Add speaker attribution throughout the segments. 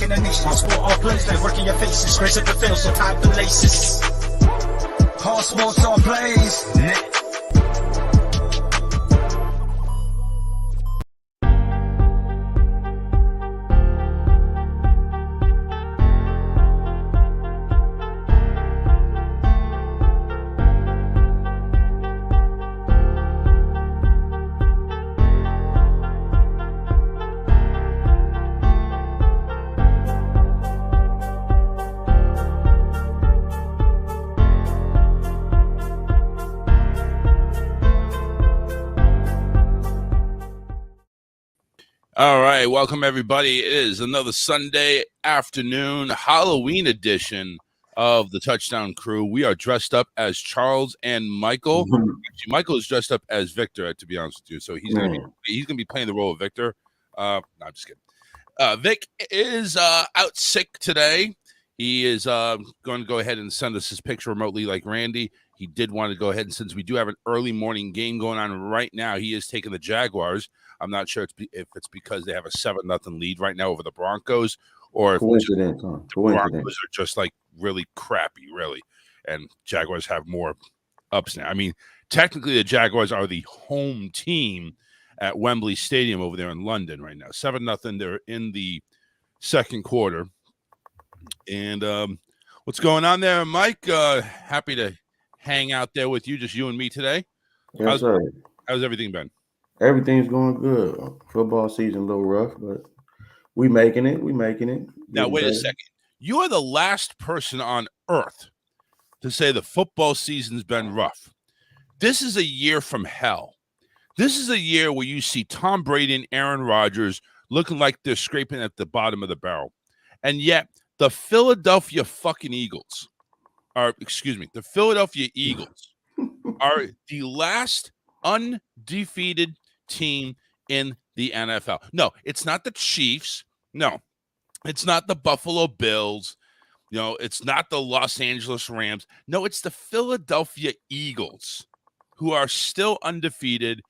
Speaker 1: in the nation. Sport all plays like working your faces. Grace at the field, so tie the laces. All sports, all plays.
Speaker 2: All right, welcome everybody. It is another Sunday afternoon Halloween edition of the Touchdown Crew. We are dressed up as Charles and Michael. Actually, Michael is dressed up as Victor, to be honest with you. So he's gonna be playing the role of Victor. No, I'm just kidding. Vic is out sick today. He is going to go ahead and send us his picture remotely like Randy. He did want to go ahead, and since we do have an early morning game going on right now, he is taking the Jaguars. I'm not sure if it's because they have a 7-0 lead right now over the Broncos, or if the Broncos are just like really crappy, really, and Jaguars have more ups now. I mean, technically the Jaguars are the home team at Wembley Stadium over there in London right now. 7-0. They're in the second quarter. And what's going on there, Mike? Happy to hang out there with you, just you and me today.
Speaker 3: Yes, sir.
Speaker 2: How's everything been?
Speaker 3: Everything's going good. Football season a little rough, but we making it.
Speaker 2: Now, wait a second. You are the last person on earth to say the football season's been rough. This is a year from hell. This is a year where you see Tom Brady and Aaron Rodgers looking like they're scraping at the bottom of the barrel. And yet, the Philadelphia Eagles are the last undefeated team in the NFL. No, it's not the Chiefs. No, it's not the Buffalo Bills. No, it's not the Los Angeles Rams. No, it's the Philadelphia Eagles who are still undefeated.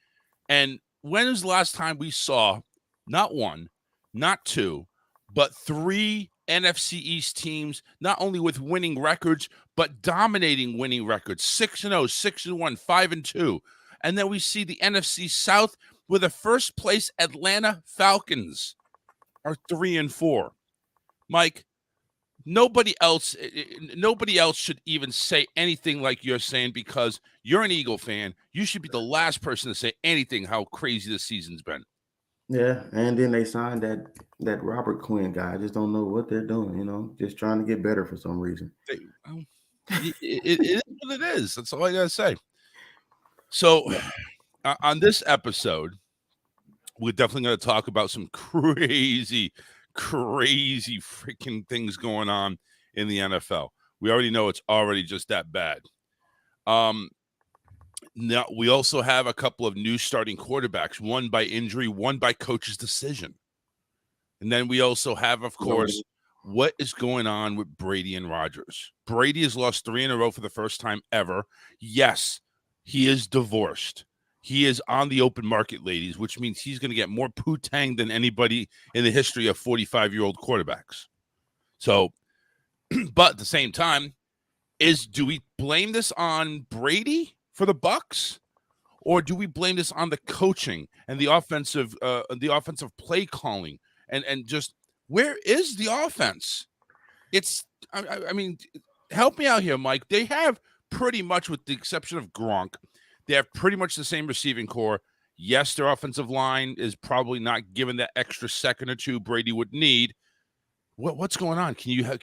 Speaker 2: And when was the last time we saw not one, not two, but three NFC East teams, not only with winning records, but dominating winning records, 6-0, 6-1, 5-2. And then we see the NFC South where the first place Atlanta Falcons are 3-4. Mike, nobody else should even say anything like you're saying, because you're an Eagle fan. You should be the last person to say anything how crazy this season's been.
Speaker 3: Yeah, and then they signed that Robert Quinn guy. I just don't know what they're doing, just trying to get better for some reason.
Speaker 2: It is what it is. That's all I got to say. So on this episode, we're definitely going to talk about some crazy freaking things going on in the NFL. We already know it's already just that bad. Now, we also have a couple of new starting quarterbacks, one by injury, one by coach's decision. And then we also have, of course, what is going on with Brady and Rodgers. Brady has lost 3 in a row for the first time ever. Yes, he is divorced. He is on the open market, ladies, which means he's going to get more poo-tang than anybody in the history of 45-year-old quarterbacks. So, but at the same time, do we blame this on Brady for the Bucs, or do we blame this on the coaching and the offensive play calling, and just where is the offense? I mean, help me out here, Mike. They have pretty much, with the exception of Gronk, they have pretty much the same receiving core. Yes, their offensive line is probably not given that extra second or two Brady would need. What's going on? Can you help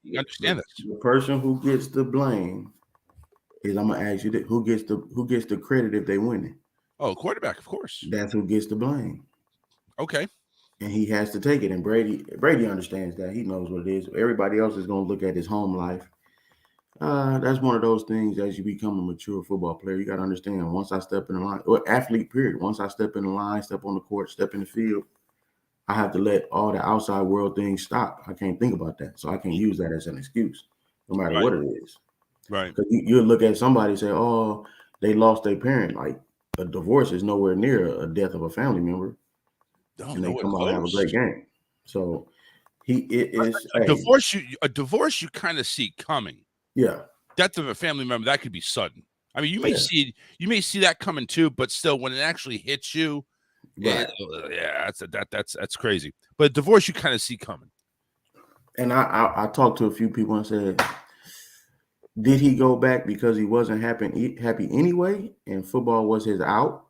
Speaker 2: me understand this?
Speaker 3: The person who gets the blame is, I'm gonna ask you that, who gets the credit if they win it?
Speaker 2: Oh, quarterback, of course.
Speaker 3: That's who gets the blame.
Speaker 2: Okay.
Speaker 3: And he has to take it. And Brady understands that. He knows what it is. Everybody else is gonna look at his home life. That's one of those things. As you become a mature football player, you got to understand, once I step in the line, or athlete period, once I step in the line, step on the court, step in the field, I have to let all the outside world things stop. I can't think about that. So I can't use that as an excuse, no matter what it is.
Speaker 2: Right.
Speaker 3: Because you look at somebody and say, oh, they lost their parent. Like, a divorce is nowhere near a death of a family member. And they come out and have a great game. So It is
Speaker 2: A divorce you kind of see coming.
Speaker 3: Yeah.
Speaker 2: Death of a family member, that could be sudden. I mean, you may see that coming too, but still, when it actually hits you,
Speaker 3: Right.
Speaker 2: that's crazy. But divorce you kind of see coming.
Speaker 3: And I talked to a few people and said, did he go back because he wasn't happy anyway, and football was his out,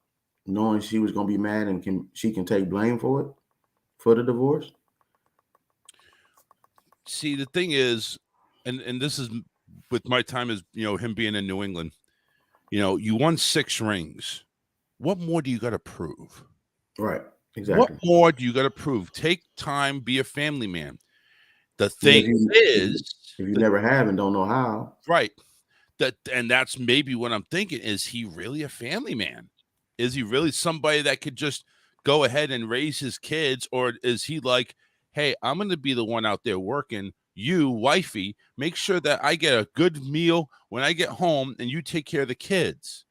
Speaker 3: knowing she was going to be mad and she can take blame for it, for the divorce?
Speaker 2: See, the thing is, and this is with my time as him being in New England, you won 6 rings. What more do you got to prove?
Speaker 3: Right. Exactly.
Speaker 2: What more do you got to prove? Take time, be a family man. The thing is,
Speaker 3: if you never have and don't know how,
Speaker 2: right? That's maybe what I'm thinking. Is he really a family man? Is he really somebody that could just go ahead and raise his kids, or is he like, hey, I'm going to be the one out there working? You, wifey, make sure that I get a good meal when I get home, and you take care of the kids.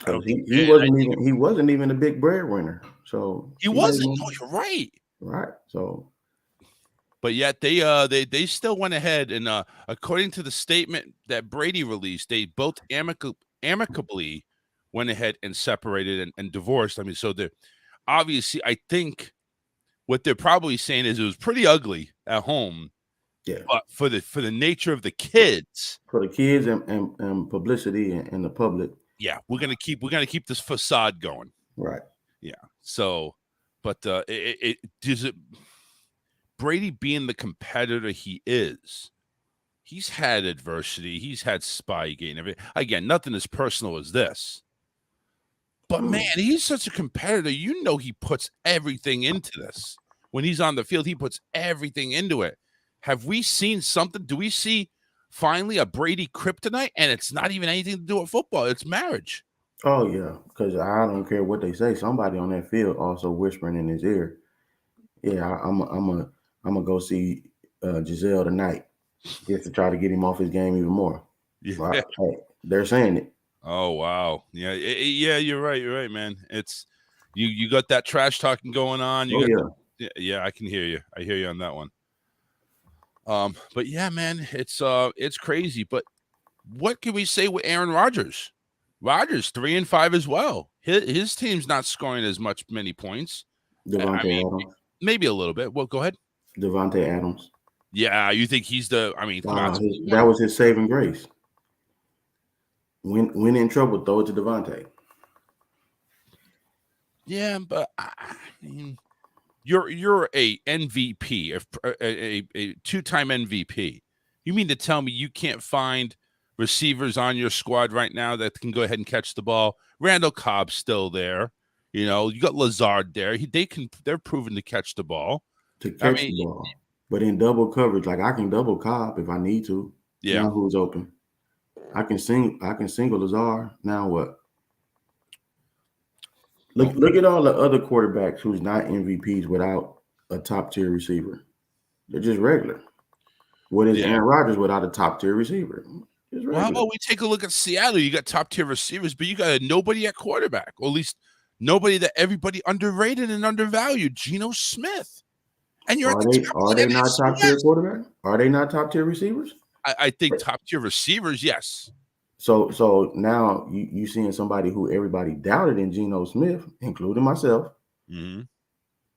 Speaker 3: He wasn't even a big breadwinner, so
Speaker 2: he wasn't. No, you're right.
Speaker 3: Right. So,
Speaker 2: but yet they still went ahead and according to the statement that Brady released, they both amicably went ahead and separated and divorced. I mean, so they're obviously, I think what they're probably saying is it was pretty ugly at home.
Speaker 3: Yeah.
Speaker 2: But for the nature of the kids,
Speaker 3: and publicity and the public.
Speaker 2: Yeah, we're gonna keep this facade going.
Speaker 3: Right.
Speaker 2: Yeah. So, but Brady being the competitor he is, he's had adversity. He's had Spygate. Everything. Again, nothing as personal as this. But man, he's such a competitor. He puts everything into this. When he's on the field, he puts everything into it. Have we seen something? Do we see finally a Brady kryptonite? And it's not even anything to do with football. It's marriage.
Speaker 3: Oh, yeah, because I don't care what they say. Somebody on that field also whispering in his ear, yeah, I'm gonna go see Giselle tonight just to try to get him off his game even more.
Speaker 2: Yeah.
Speaker 3: Right? Hey, they're saying it.
Speaker 2: Oh, wow. Yeah, you're right, man. It's you got that trash talking going on. Yeah, I can hear you. I hear you on that one. But yeah, man, it's crazy. But what can we say with Aaron Rodgers? Rodgers 3-5 as well. His team's not scoring many points.
Speaker 3: Adams.
Speaker 2: Maybe a little bit. Well, go ahead.
Speaker 3: Davante Adams.
Speaker 2: Yeah, you think he's the? I mean, come on.
Speaker 3: That was his saving grace. When in trouble, throw it to Davante.
Speaker 2: Yeah, but I mean, you're a MVP, a 2-time MVP. You mean to tell me you can't find receivers on your squad right now that can go ahead and catch the ball? Randall Cobb's still there. You got Lazard there. They're proven to catch the ball.
Speaker 3: The ball. But in double coverage, like I can double Cobb if I need to.
Speaker 2: Yeah.
Speaker 3: Now who's open? I can single Lazard. Now what? Look at all the other quarterbacks who's not MVPs without a top tier receiver. They're just regular. What is Aaron Rodgers without a top tier receiver?
Speaker 2: Well, how about we take a look at Seattle? You got top tier receivers, but you got nobody at quarterback, or at least nobody that everybody underrated and undervalued. Geno Smith. And you're
Speaker 3: are they not top tier quarterback? Are they not top tier receivers?
Speaker 2: I think top tier receivers, yes.
Speaker 3: So now you seeing somebody who everybody doubted in Geno Smith, including myself,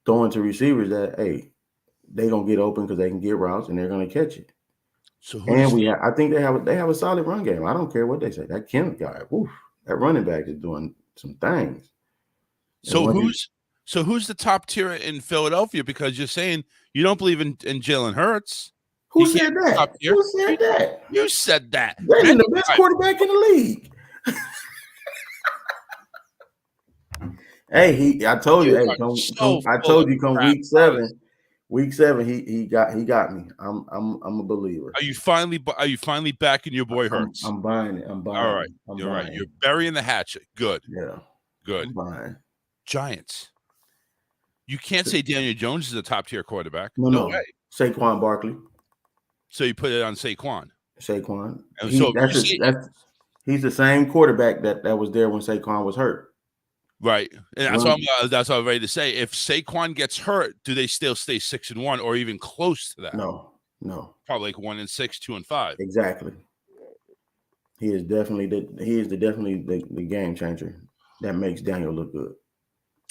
Speaker 3: throwing to receivers that they gonna get open because they can get routes and they're gonna catch it.
Speaker 2: So
Speaker 3: I think they have a solid run game. I don't care what they say. That Kenneth guy, that running back is doing some things.
Speaker 2: So who's the top tier in Philadelphia? Because you're saying you don't believe in Jalen Hurts.
Speaker 3: Who said that? Who said that?
Speaker 2: You said that.
Speaker 3: They're the best quarterback in the league. I told you. I told you. Come week 7. Week 7, he got me. I'm a believer.
Speaker 2: Are you finally backing your boy Hurts?
Speaker 3: I'm buying it. All
Speaker 2: right. You're right. You're burying the hatchet. Good.
Speaker 3: Yeah.
Speaker 2: Good.
Speaker 3: I'm buying.
Speaker 2: Giants. You can't say Daniel Jones is a top tier quarterback.
Speaker 3: No
Speaker 2: way.
Speaker 3: Saquon Barkley.
Speaker 2: So you put it on Saquon.
Speaker 3: He's the same quarterback that was there when Saquon was hurt.
Speaker 2: Right. And that's what I'm ready to say. If Saquon gets hurt, do they still stay 6-1 or even close to that?
Speaker 3: No.
Speaker 2: Probably like 1-6, 2-5.
Speaker 3: Exactly. He is definitely the game changer that makes Daniel look good.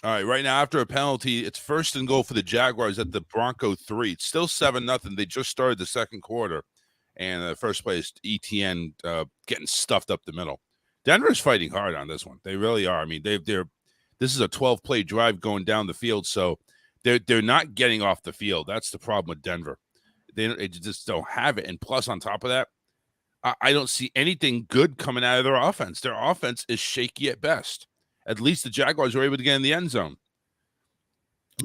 Speaker 2: All right. Right now, after a penalty, it's 1st and goal for the Jaguars at the Bronco 3. It's still 7-0. They just started the second quarter. And the first play is ETN getting stuffed up the middle. Denver's fighting hard on this one. They really are. I mean, this is a 12-play drive going down the field, so they're not getting off the field. That's the problem with Denver. They just don't have it. And plus, on top of that, I don't see anything good coming out of their offense. Their offense is shaky at best. At least the Jaguars were able to get in the end zone.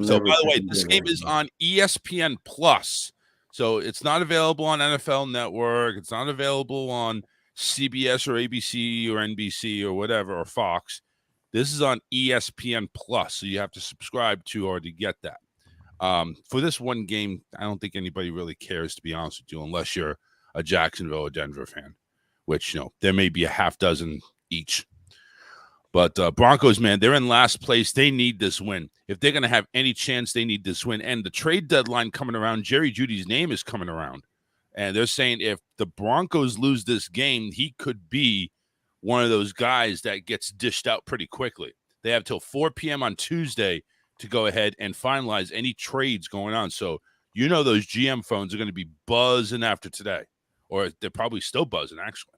Speaker 2: So, by the way, this game is on ESPN Plus. So it's not available on NFL Network. It's not available on CBS or ABC or NBC or whatever, or Fox. This is on ESPN Plus, so you have to subscribe to or to get that. For this one game, I don't think anybody really cares, to be honest with you, unless you're a Jacksonville or Denver fan, which, there may be a half dozen each. But Broncos, man, they're in last place. They need this win. If they're going to have any chance, they need this win. And the trade deadline coming around, Jerry Jeudy's name is coming around. And they're saying if the Broncos lose this game, he could be one of those guys that gets dished out pretty quickly. They have till 4 p.m. on Tuesday to go ahead and finalize any trades going on. So, those GM phones are going to be buzzing after today. Or they're probably still buzzing, actually.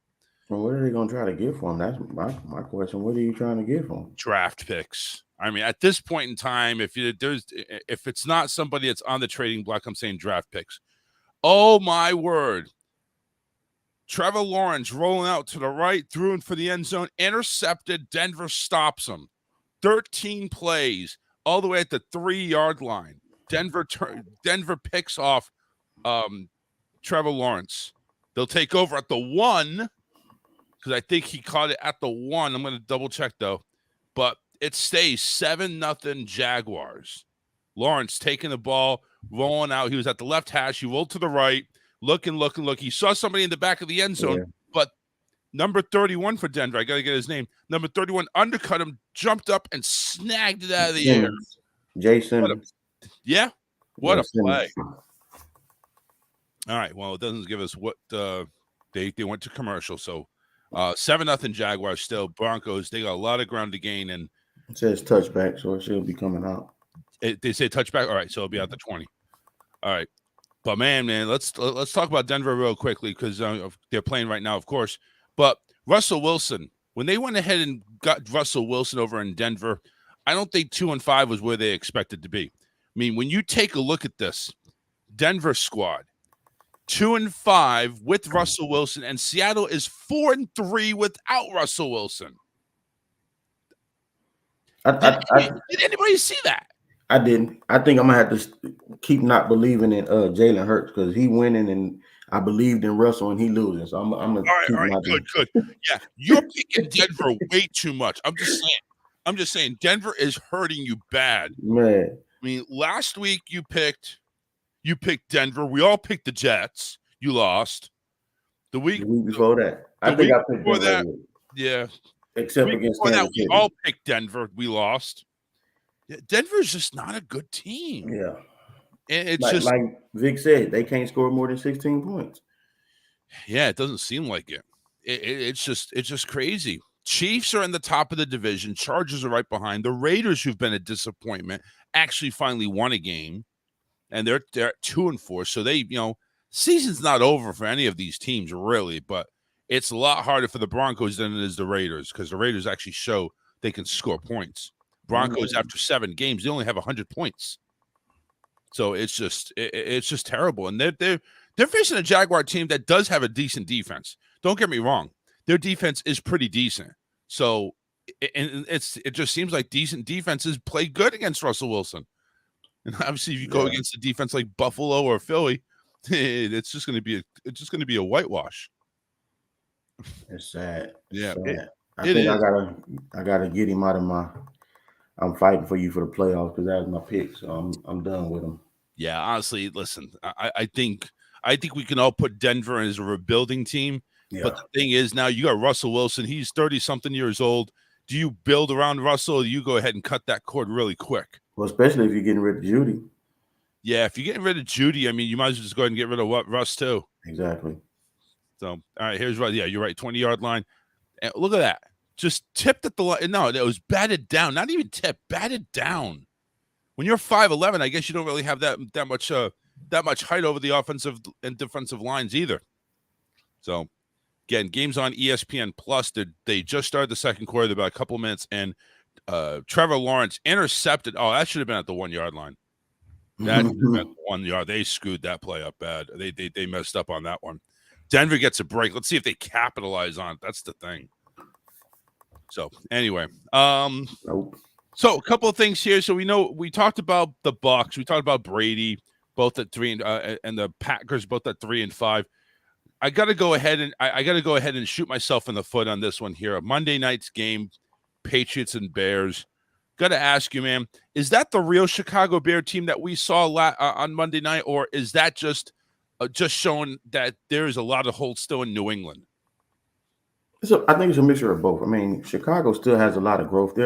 Speaker 3: Well, what are they going to try to get for him? That's my question. What are you trying to get for him?
Speaker 2: Draft picks. I mean, at this point in time, if it's not somebody that's on the trading block, I'm saying draft picks. Oh, my word. Trevor Lawrence rolling out to the right, threw in for the end zone, intercepted. Denver stops him. 13 plays all the way at the 3-yard line. Denver picks off Trevor Lawrence. They'll take over at the 1. Because I think he caught it at the 1. I'm going to double check, though. But it stays 7-0 Jaguars. Lawrence taking the ball, rolling out. He was at the left hash. He rolled to the right, looking. He saw somebody in the back of the end zone. But number 31 for Denver, I got to get his name. Number 31 undercut him, jumped up, and snagged it out of the air.
Speaker 3: Jason.
Speaker 2: What a play. All right, well, it doesn't give us what they went to commercial, so 7-0 Jaguars still. Broncos, they got a lot of ground to gain. And
Speaker 3: it says touchback, so it should be coming out.
Speaker 2: They say touchback? All right, so it'll be out the 20. All right. But, man, let's talk about Denver real quickly because they're playing right now, of course. But Russell Wilson, when they went ahead and got Russell Wilson over in Denver, I don't think 2-5 was where they expected to be. I mean, when you take a look at this Denver squad, 2-5 with Russell Wilson, and Seattle is 4-3 without Russell Wilson. Did anybody see that?
Speaker 3: I didn't. I think I'm gonna have to keep not believing in Jalen Hurts because he winning, and I believed in Russell and he losing. So I'm gonna.
Speaker 2: All right, good. Yeah, you're picking Denver way too much. I'm just saying, Denver is hurting you bad,
Speaker 3: man.
Speaker 2: I mean, last week you picked Denver. We all picked the Jets. You lost. The week
Speaker 3: before that, I think I picked
Speaker 2: before that. Yeah.
Speaker 3: Except against Kansas City.
Speaker 2: We all picked Denver. We lost. Yeah, Denver's just not a good team.
Speaker 3: Yeah.
Speaker 2: And it's
Speaker 3: like Vic said, they can't score more than 16 points.
Speaker 2: Yeah, it doesn't seem like it. It's just crazy. Chiefs are in the top of the division. Chargers are right behind. The Raiders, who've been a disappointment, actually finally won a game. And they're at 2-4. So they, season's not over for any of these teams, really, but it's a lot harder for the Broncos than it is the Raiders because the Raiders actually show they can score points. Broncos, after 7 games, they only have 100 points. So it's just terrible. And they're facing a Jaguar team that does have a decent defense. Don't get me wrong. Their defense is pretty decent. So it just seems like decent defenses play good against Russell Wilson. And obviously, if you go against a defense like Buffalo or Philly, it's just going to be a whitewash.
Speaker 3: It's sad.
Speaker 2: Yeah,
Speaker 3: I think I gotta get him out of my. I'm fighting for you for the playoffs because that was my pick. So I'm done with him.
Speaker 2: Yeah, honestly, listen, I think we can all put Denver as a rebuilding team. Yeah. But the thing is, now you got Russell Wilson. He's 30-something years old. do you build around Russell, or you go ahead and cut that cord really quick?
Speaker 3: Well, especially if you're getting rid of Judy.
Speaker 2: Yeah, if you're getting rid of Judy, I mean, you might as well just go ahead and get rid of Russ too.
Speaker 3: Exactly.
Speaker 2: So, all right, here's Russ. Yeah, you're right. 20-yard line. And look at that. Just tipped at the line. No, it was batted down. Not even tipped, batted down. When you're 5'11", I guess you don't really have that much height over the offensive and defensive lines either. So, again, games on ESPN Plus. They just started the second quarter. They're about a couple minutes, and Trevor Lawrence intercepted. Oh, that should have been at the 1-yard line. That should have been at the 1 yard. They screwed that play up bad. They messed up on that one. Denver gets a break. Let's see if they capitalize on it. That's the thing. So anyway,
Speaker 3: Nope.
Speaker 2: So a couple of things here. So we talked about the Bucs. We talked about Brady, both at 3 and the Packers, both at 3 and 5. I got to go ahead and shoot myself in the foot on this one here. A Monday night's game, Patriots and Bears. Got to ask you, man, is that the real Chicago Bear team that we saw on Monday night, or is that just showing that there is a lot of holes still in New England?
Speaker 3: So I think it's a mixture of both. I mean, Chicago still has a lot of growth.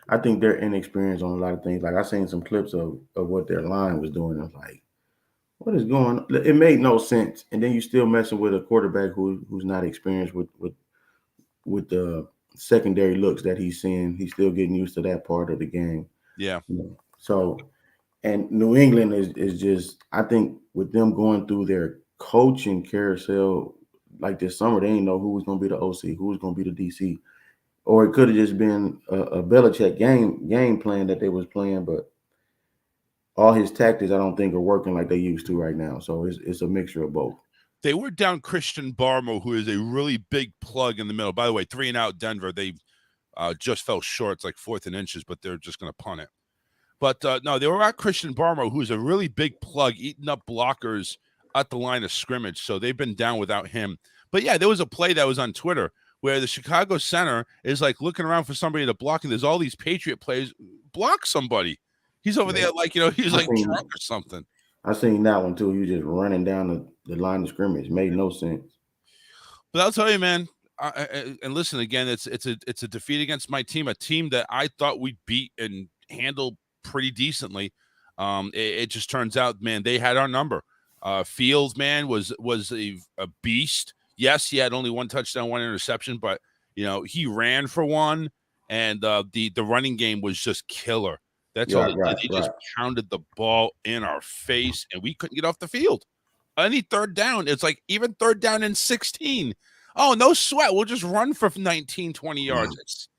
Speaker 3: I think they're inexperienced on a lot of things. Like I seen some clips of what their line was doing. I was like, what is going on? It made no sense. And then you still messing with a quarterback who's not experienced with the secondary looks that he's seeing. He's still getting used to that part of the game.
Speaker 2: Yeah.
Speaker 3: So, and New England is just, I think with them going through their coaching carousel like this summer, they didn't know who was going to be the OC, who was going to be the DC. Or it could have just been a Belichick game plan that they was playing, but all his tactics I don't think are working like they used to right now. So it's a mixture of both.
Speaker 2: They were down Christian Barmore, who is a really big plug in the middle. By the way, 3 and out Denver. They just fell short. It's like 4th and inches, but they're just going to punt it. But no, they were at Christian Barmore, who is a really big plug, eating up blockers at the line of scrimmage. So they've been down without him. But yeah, there was a play that was on Twitter where the Chicago center is like looking around for somebody to block, and there's all these Patriot players. Block somebody. He's over there like, he's like drunk or something.
Speaker 3: I seen that one too. You just running down the line of scrimmage. Made no sense.
Speaker 2: But I'll tell you, man, and listen, again, it's a defeat against my team, a team that I thought we'd beat and handle pretty decently. It just turns out, man, they had our number. Fields, man, was a beast. Yes, he had only 1 touchdown, 1 interception, but he ran for 1, and the running game was just killer. That's all they did. They just pounded the ball in our face, and we couldn't get off the field. Any third down, it's like even 3rd down and 16. Oh, no sweat. We'll just run for 19, 20 yards.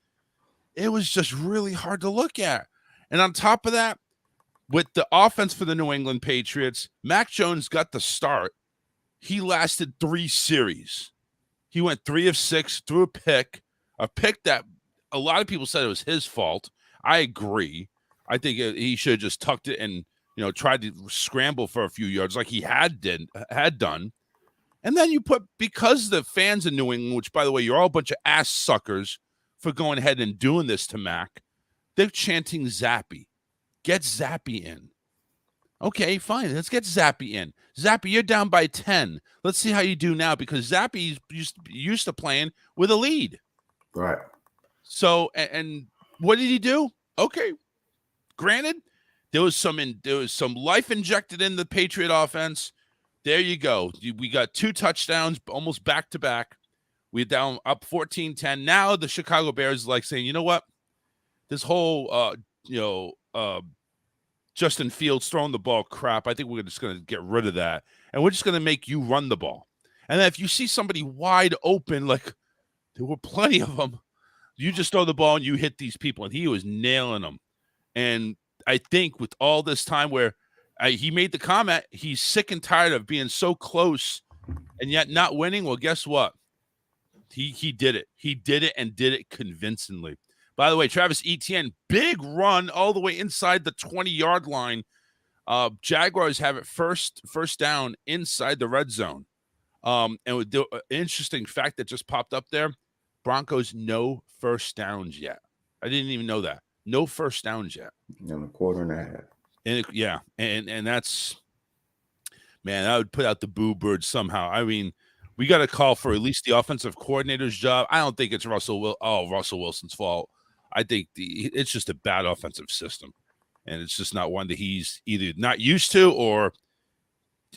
Speaker 2: It was just really hard to look at. And on top of that, with the offense for the New England Patriots, Mac Jones got the start. He lasted 3 series. He went 3 of 6, threw a pick that a lot of people said it was his fault. I agree. I think he should have just tucked it and tried to scramble for a few yards like he had done. And then because the fans in New England, which by the way, you're all a bunch of ass suckers for going ahead and doing this to Mac, they're chanting Zappy. Get Zappy in. Okay, fine. Let's get Zappy in. Zappy, you're down by 10. Let's see how you do now, because Zappy used to playing with a lead.
Speaker 3: Right.
Speaker 2: So, and what did he do? Okay. Granted, there was some life injected in the Patriot offense. There you go. We got 2 touchdowns almost back to back. We're down up 14-10. Now the Chicago Bears like saying, you know what? This whole Justin Fields throwing the ball crap, I think we're just going to get rid of that. And we're just going to make you run the ball. And then if you see somebody wide open, like there were plenty of them, you just throw the ball and you hit these people. And he was nailing them. And I think with all this time where he made the comment, he's sick and tired of being so close and yet not winning. Well, guess what? He did it. He did it and did it convincingly. By the way, Travis Etienne, big run all the way inside the 20-yard line. Jaguars have it first down inside the red zone. And with the interesting fact that just popped up there, Broncos no first downs yet. I didn't even know that. No first downs yet.
Speaker 3: In a quarter and a half.
Speaker 2: And that's, man, I would put out the boo bird somehow. I mean, We got to call for at least the offensive coordinator's job. I don't think it's Russell Wilson's fault. I think it's just a bad offensive system, and it's just not one that he's either not used to or.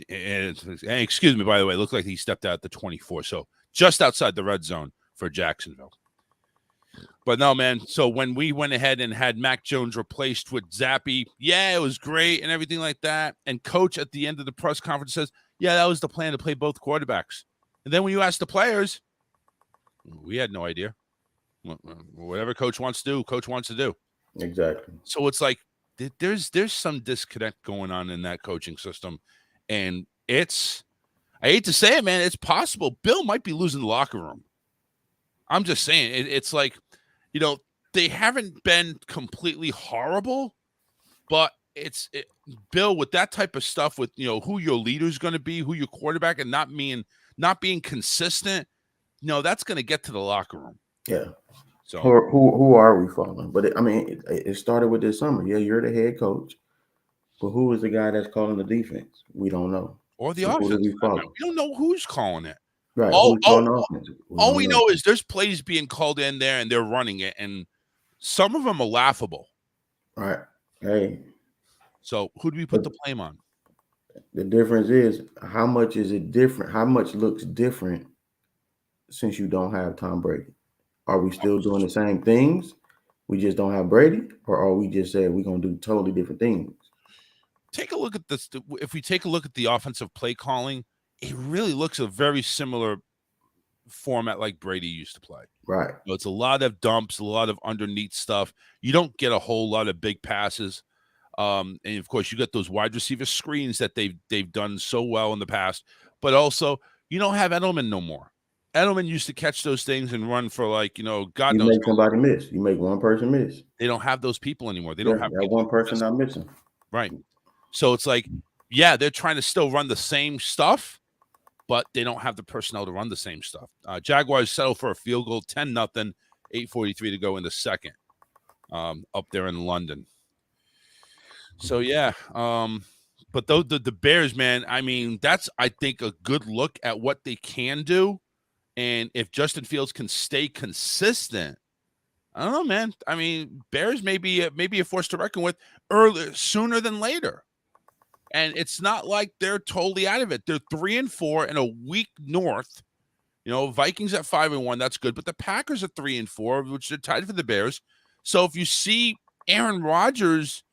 Speaker 2: And excuse me, by the way, it looked like he stepped out at the 24, so just outside the red zone for Jacksonville. But no, man. So when we went ahead and had Mac Jones replaced with Zappy, yeah, it was great and everything like that. And coach at the end of the press conference says, yeah, that was the plan to play both quarterbacks. And then when you ask the players, we had no idea. Whatever coach wants to do, coach wants to do.
Speaker 3: Exactly.
Speaker 2: So it's like there's some disconnect going on in that coaching system. And I hate to say it, man, it's possible Bill might be losing the locker room. I'm just saying, it's like, they haven't been completely horrible, but Bill, with that type of stuff, with who your leader is going to be, who your quarterback, and not being consistent, that's going to get to the locker room.
Speaker 3: Yeah.
Speaker 2: So
Speaker 3: who are we following? But it started with this summer. Yeah, you're the head coach, but who is the guy that's calling the defense? We don't know.
Speaker 2: Or the offense. We don't know who's calling it.
Speaker 3: Right.
Speaker 2: All we
Speaker 3: know
Speaker 2: know is there's plays being called in there, and they're running it, and some of them are laughable.
Speaker 3: Right. Hey.
Speaker 2: So who do we put the blame on?
Speaker 3: The difference is how much is it different? How much looks different since you don't have Tom Brady? Are we still doing the same things? We just don't have Brady, or are we just saying we're gonna do totally different things?
Speaker 2: Take a look at this. If we take a look at the offensive play calling, it really looks a very similar format like Brady used to play.
Speaker 3: Right.
Speaker 2: It's a lot of dumps, a lot of underneath stuff. You don't get a whole lot of big passes. And of course, you get those wide receiver screens that they've done so well in the past. But also, you don't have Edelman no more. Edelman used to catch those things and run for God knows.
Speaker 3: You make somebody miss. You make one person miss.
Speaker 2: They don't have those people anymore. They don't have
Speaker 3: that one person not missing.
Speaker 2: Right. So it's like, yeah, they're trying to still run the same stuff, but they don't have the personnel to run the same stuff. Jaguars settle for a field goal, 10-0, 8:43 to go in the second, up there in London. So, yeah. But the Bears, man, I mean, that's, I think, a good look at what they can do. And if Justin Fields can stay consistent, I don't know, man. I mean, Bears may be a force to reckon with sooner than later. And it's not like they're totally out of it. They're 3-4 in a weak North. Vikings at 5-1, that's good. But the Packers are 3-4, which they're tied for the Bears. So if you see Aaron Rodgers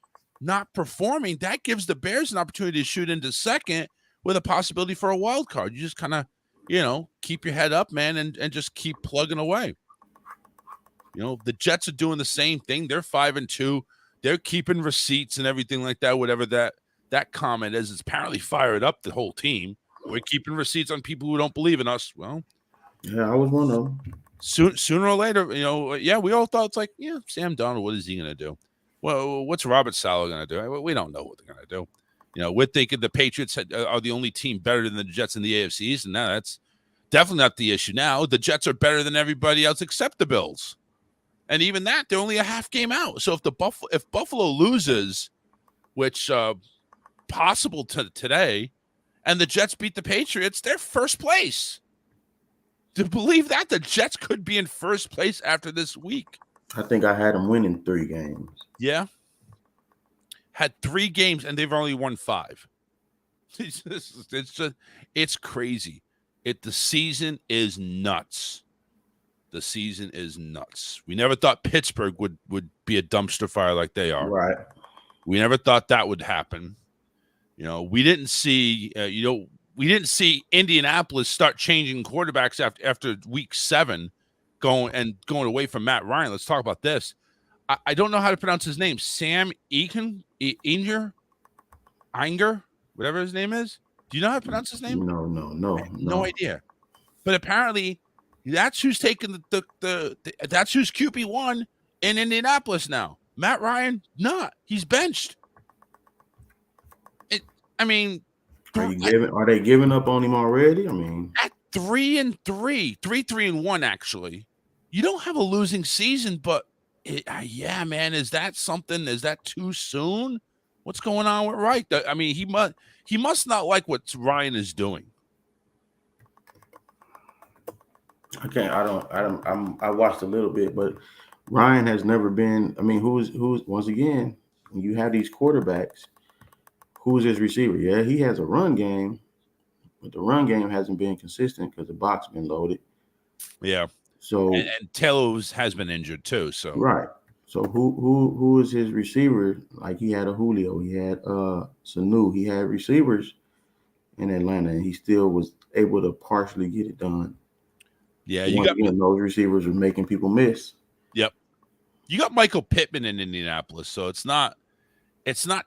Speaker 2: not performing, that gives the Bears an opportunity to shoot into second with a possibility for a wild card. You just kind of, keep your head up, man, and just keep plugging away. The Jets are doing the same thing. They're 5-2. They're keeping receipts and everything like that, whatever that comment is. It's apparently fired up the whole team. We're keeping receipts on people who don't believe in us. Well,
Speaker 3: yeah, I was one of them.
Speaker 2: Sooner or later, we all thought it's like, Sam Darnold, what is he going to do? Well, what's Robert Saleh going to do? We don't know what they're going to do. We're thinking the Patriots are the only team better than the Jets in the AFC East, and now that's definitely not the issue. Now the Jets are better than everybody else except the Bills, and even that they're only a half game out. So if Buffalo loses, which possible today, and the Jets beat the Patriots, they're first place. To believe that the Jets could be in first place after this week.
Speaker 3: I think I had them winning 3 games.
Speaker 2: Yeah. Had 3 games and they've only won 5. It's crazy. The season is nuts. The season is nuts. We never thought Pittsburgh would be a dumpster fire like they are.
Speaker 3: Right.
Speaker 2: We never thought that would happen. We didn't see Indianapolis start changing quarterbacks after week 7, going away from Matt Ryan. Let's talk about this. I don't know how to pronounce his name. Sam Ehinger, whatever his name is. Do you know how to pronounce his name?
Speaker 3: No
Speaker 2: idea. But apparently, that's who's taking that's who's QB1 in Indianapolis now. Matt Ryan, not. He's benched. Are
Speaker 3: they giving up on him already? I mean,
Speaker 2: at 3-3, 3-1 actually. You don't have a losing season, but yeah, man, is that something? Is that too soon? What's going on with Reich? I mean, he must not like what Ryan is doing.
Speaker 3: I can't. I watched a little bit, but Ryan has never been. I mean, who's once again? When you have these quarterbacks, who's his receiver? Yeah, he has a run game, but the run game hasn't been consistent because the box been loaded.
Speaker 2: Yeah,
Speaker 3: So
Speaker 2: and Taylor has been injured too. So
Speaker 3: right. So who is his receiver? Like he had a Julio, he had Sanu, he had receivers in Atlanta, and he still was able to partially get it done.
Speaker 2: yeah,
Speaker 3: But
Speaker 2: you
Speaker 3: once
Speaker 2: got
Speaker 3: again, those receivers were making people miss.
Speaker 2: Yep, you got Michael Pittman in Indianapolis, so it's not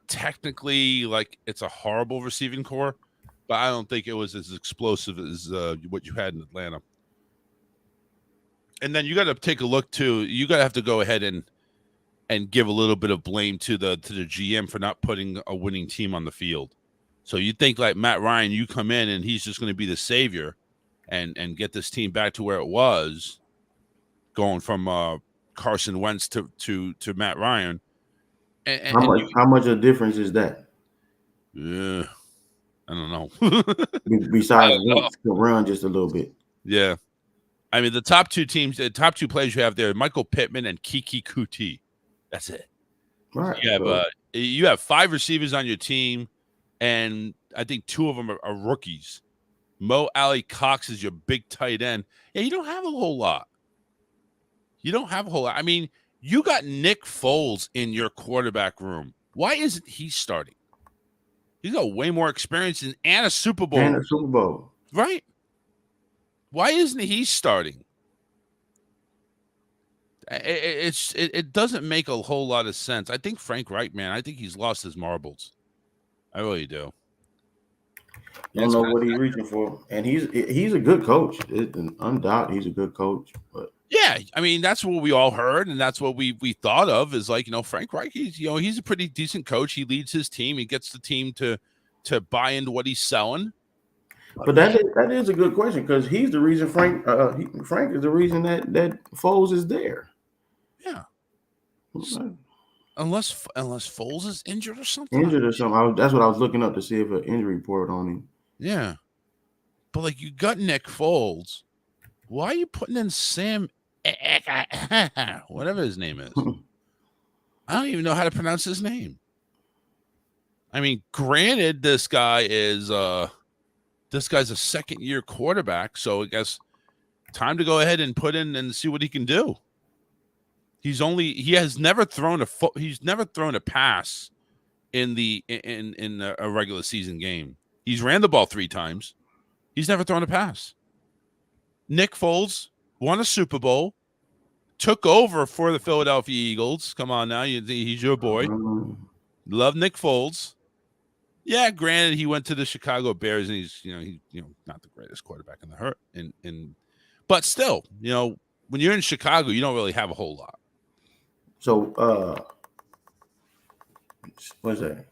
Speaker 2: technically like it's a horrible receiving core, but I don't think it was as explosive as what you had in Atlanta. And then you got to take a look too. You got to have to go ahead and give a little bit of blame to the GM for not putting a winning team on the field. So you think like Matt Ryan, you come in and he's just going to be the savior and get this team back to where it was, going from Carson Wentz to Matt Ryan.
Speaker 3: How much of a difference is that?
Speaker 2: Yeah, I don't know.
Speaker 3: Besides Wentz can run just a little bit.
Speaker 2: Yeah. I mean, the top two players you have there, Michael Pittman and Kiki Kuti. That's it.
Speaker 3: Right.
Speaker 2: You have 5 receivers on your team, and I think 2 of them are rookies. Mo Alley Cox is your big tight end. Yeah, you don't have a whole lot. I mean, you got Nick Foles in your quarterback room. Why isn't he starting? He's got way more experience and a Super Bowl. Right? Why isn't he starting? It doesn't make a whole lot of sense. I think Frank Reich, man, I think he's lost his marbles. I really do.
Speaker 3: Don't know what he's reaching for, and he's a good coach. Undoubtedly, he's a good coach. But
Speaker 2: yeah, I mean that's what we all heard, and that's what we thought of is like Frank Reich. He's a pretty decent coach. He leads his team. He gets the team to buy into what he's selling.
Speaker 3: But that is a good question because he's the reason Frank is the reason that Foles is there.
Speaker 2: Yeah. Unless Foles is injured or something.
Speaker 3: That's what I was looking up to see if an injury report on him.
Speaker 2: Yeah. But like you got Nick Foles. Why are you putting in Sam whatever his name is? I don't even know how to pronounce his name. I mean, granted, this guy's a second-year quarterback, so I guess time to go ahead and put in and see what he can do. He has never thrown a pass in a regular season game. He's ran the ball 3 times. He's never thrown a pass. Nick Foles won a Super Bowl, took over for the Philadelphia Eagles. Come on now, he's your boy. Love Nick Foles. Yeah, granted, he went to the Chicago Bears, and he's not the greatest quarterback in the hurt. But still, when you're in Chicago, you don't really have a whole lot.
Speaker 3: So, what's that?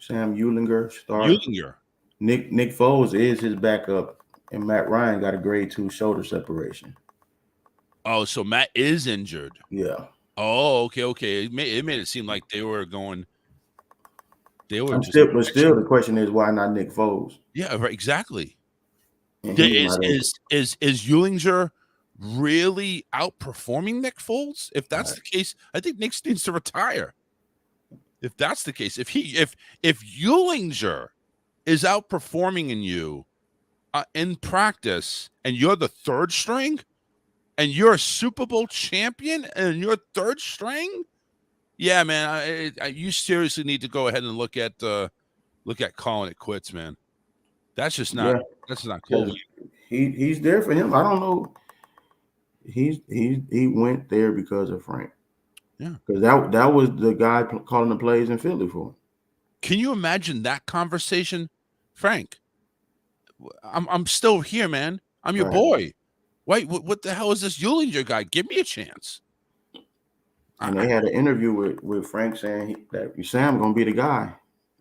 Speaker 3: Sam Ehinger starts. Nick Foles is his backup, and Matt Ryan got a grade 2 shoulder separation.
Speaker 2: Oh, so Matt is injured.
Speaker 3: Yeah.
Speaker 2: Oh, okay. It made it seem like they were going.
Speaker 3: But still, the question is why not Nick Foles?
Speaker 2: Yeah, right. Exactly. Is Ehinger really outperforming Nick Foles? If that's the case, I think Nick needs to retire. If that's the case, if Ehinger is outperforming in you in practice, and you're the 3rd string, and you're a Super Bowl champion, and you're 3rd string, yeah, man, you seriously need to go ahead and look at calling it quits, man. That's just not. Yeah. That's not cool.
Speaker 3: He's there for him. I don't know. He went there because of Frank.
Speaker 2: Yeah,
Speaker 3: because that was the guy calling the plays in Philly for him.
Speaker 2: Can you imagine that conversation, Frank? I'm still here, man. I'm your boy. Wait, what the hell is this Ehinger guy? Give me a chance.
Speaker 3: And they had an interview with Frank saying that Sam gonna be the guy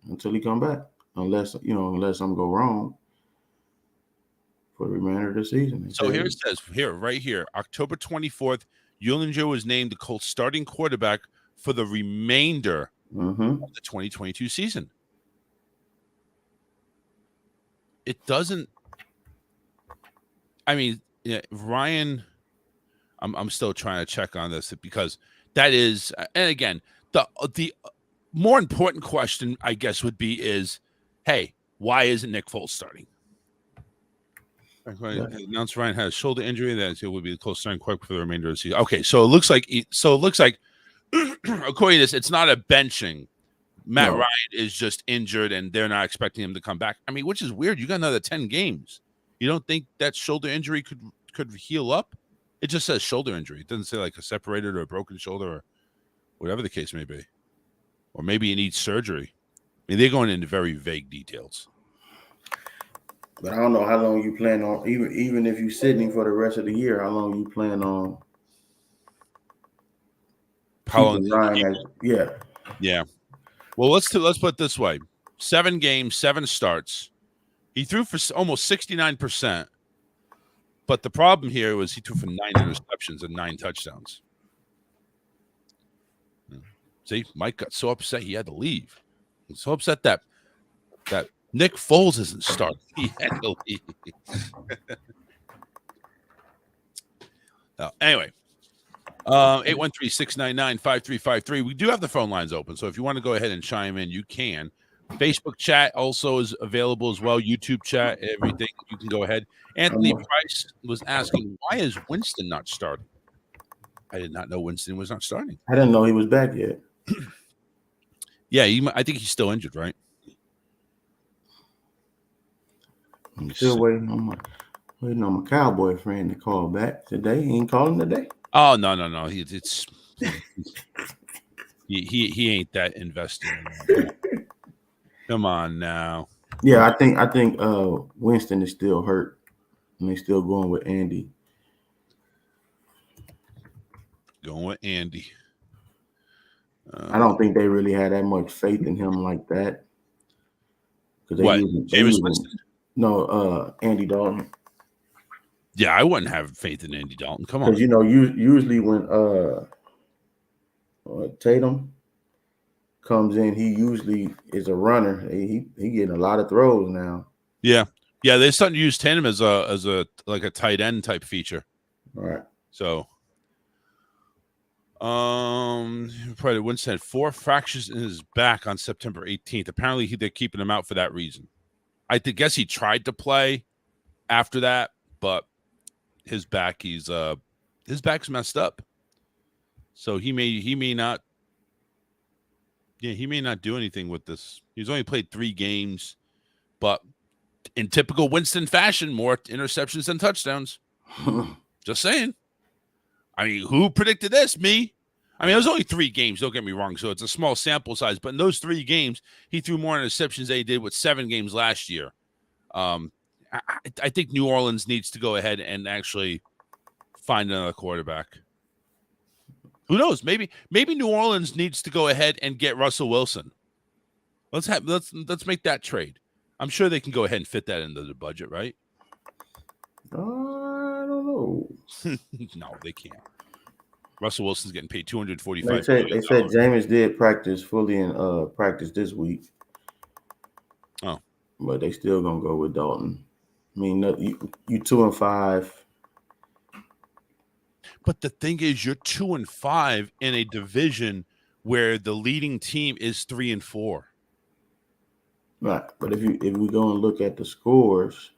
Speaker 3: until he come back, unless something go wrong for the remainder of the season.
Speaker 2: So here it says, right here, October 24th, Ehinger was named the Colts starting quarterback for the remainder of the 2022 season. It doesn't. I mean, yeah, Ryan. I'm still trying to check on this because that is, and again, the more important question I guess would be is, hey, why isn't Nick Foles starting?
Speaker 3: Yeah.
Speaker 2: Announced Ryan has a shoulder injury that it would be the close starting quick for the remainder of the season. Okay, so it looks like according to this, it's not a benching. Matt
Speaker 3: No.
Speaker 2: Ryan is just injured, and they're not expecting him to come back. I mean, which is weird. You got another 10 games. You don't think that shoulder injury could heal up? It just says shoulder injury. It doesn't say like a separated or a broken shoulder or whatever the case may be. Or maybe he needs surgery. I mean, they're going into very vague details.
Speaker 3: But I don't know how long you plan on, even if you're sitting for the rest of the year, how long you plan on
Speaker 2: How long?
Speaker 3: Ryan as, yeah.
Speaker 2: Yeah. Well, let's put it this way: 7 games, 7 starts. He threw for almost 69%. But the problem here was he threw for 9 interceptions and 9 touchdowns. See, Mike got so upset he had to leave. He's so upset that Nick Foles isn't starting. He had to leave. Anyway, 813-699-5353. We do have the phone lines open, so if you want to go ahead and chime in, you can. Facebook chat also is available as well. YouTube chat, everything. You can go ahead. Anthony Price was asking, why is Winston not starting? I did not know Winston was not starting.
Speaker 3: I didn't know he was back yet.
Speaker 2: Yeah, I think he's still injured, right?
Speaker 3: I'm still waiting on my Cowboy friend to call back today. He ain't calling today.
Speaker 2: Oh no. He ain't that invested. Come on now.
Speaker 3: Yeah, I think Winston is still hurt, and they're still going with Andy.
Speaker 2: Going with Andy.
Speaker 3: I don't think they really had that much faith in him like that.
Speaker 2: What? Jameis Winston?
Speaker 3: No, Andy Dalton.
Speaker 2: Yeah, I wouldn't have faith in Andy Dalton. Come on.
Speaker 3: Because usually when Tatum comes in, he usually is a runner. He getting a lot of throws now.
Speaker 2: Yeah, they're starting to use Tatum as a like a tight end type feature.
Speaker 3: All right.
Speaker 2: So, probably Winston had 4 fractures in his back on September 18th. Apparently, they're keeping him out for that reason. I guess he tried to play after that, but his back's messed up. So he may not. Yeah, he may not do anything with this. He's only played 3 games, but in typical Winston fashion, more interceptions than touchdowns. Just saying. I mean, who predicted this? Me. I mean, it was only 3 games, don't get me wrong, so it's a small sample size. But in those 3 games, he threw more interceptions than he did with 7 games last year. I think New Orleans needs to go ahead and actually find another quarterback. Who knows? Maybe New Orleans needs to go ahead and get Russell Wilson. Let's make that trade. I'm sure they can go ahead and fit that into the budget, right?
Speaker 3: I don't know.
Speaker 2: No, they can't. Russell Wilson's getting paid $245
Speaker 3: million. They said Jameis did practice fully in practice this week.
Speaker 2: Oh,
Speaker 3: but they still gonna go with Dalton. I mean, you 2-5.
Speaker 2: But the thing is, you're 2-5 in a division where the leading team is 3-4.
Speaker 3: Right, but if we go and look at the scores,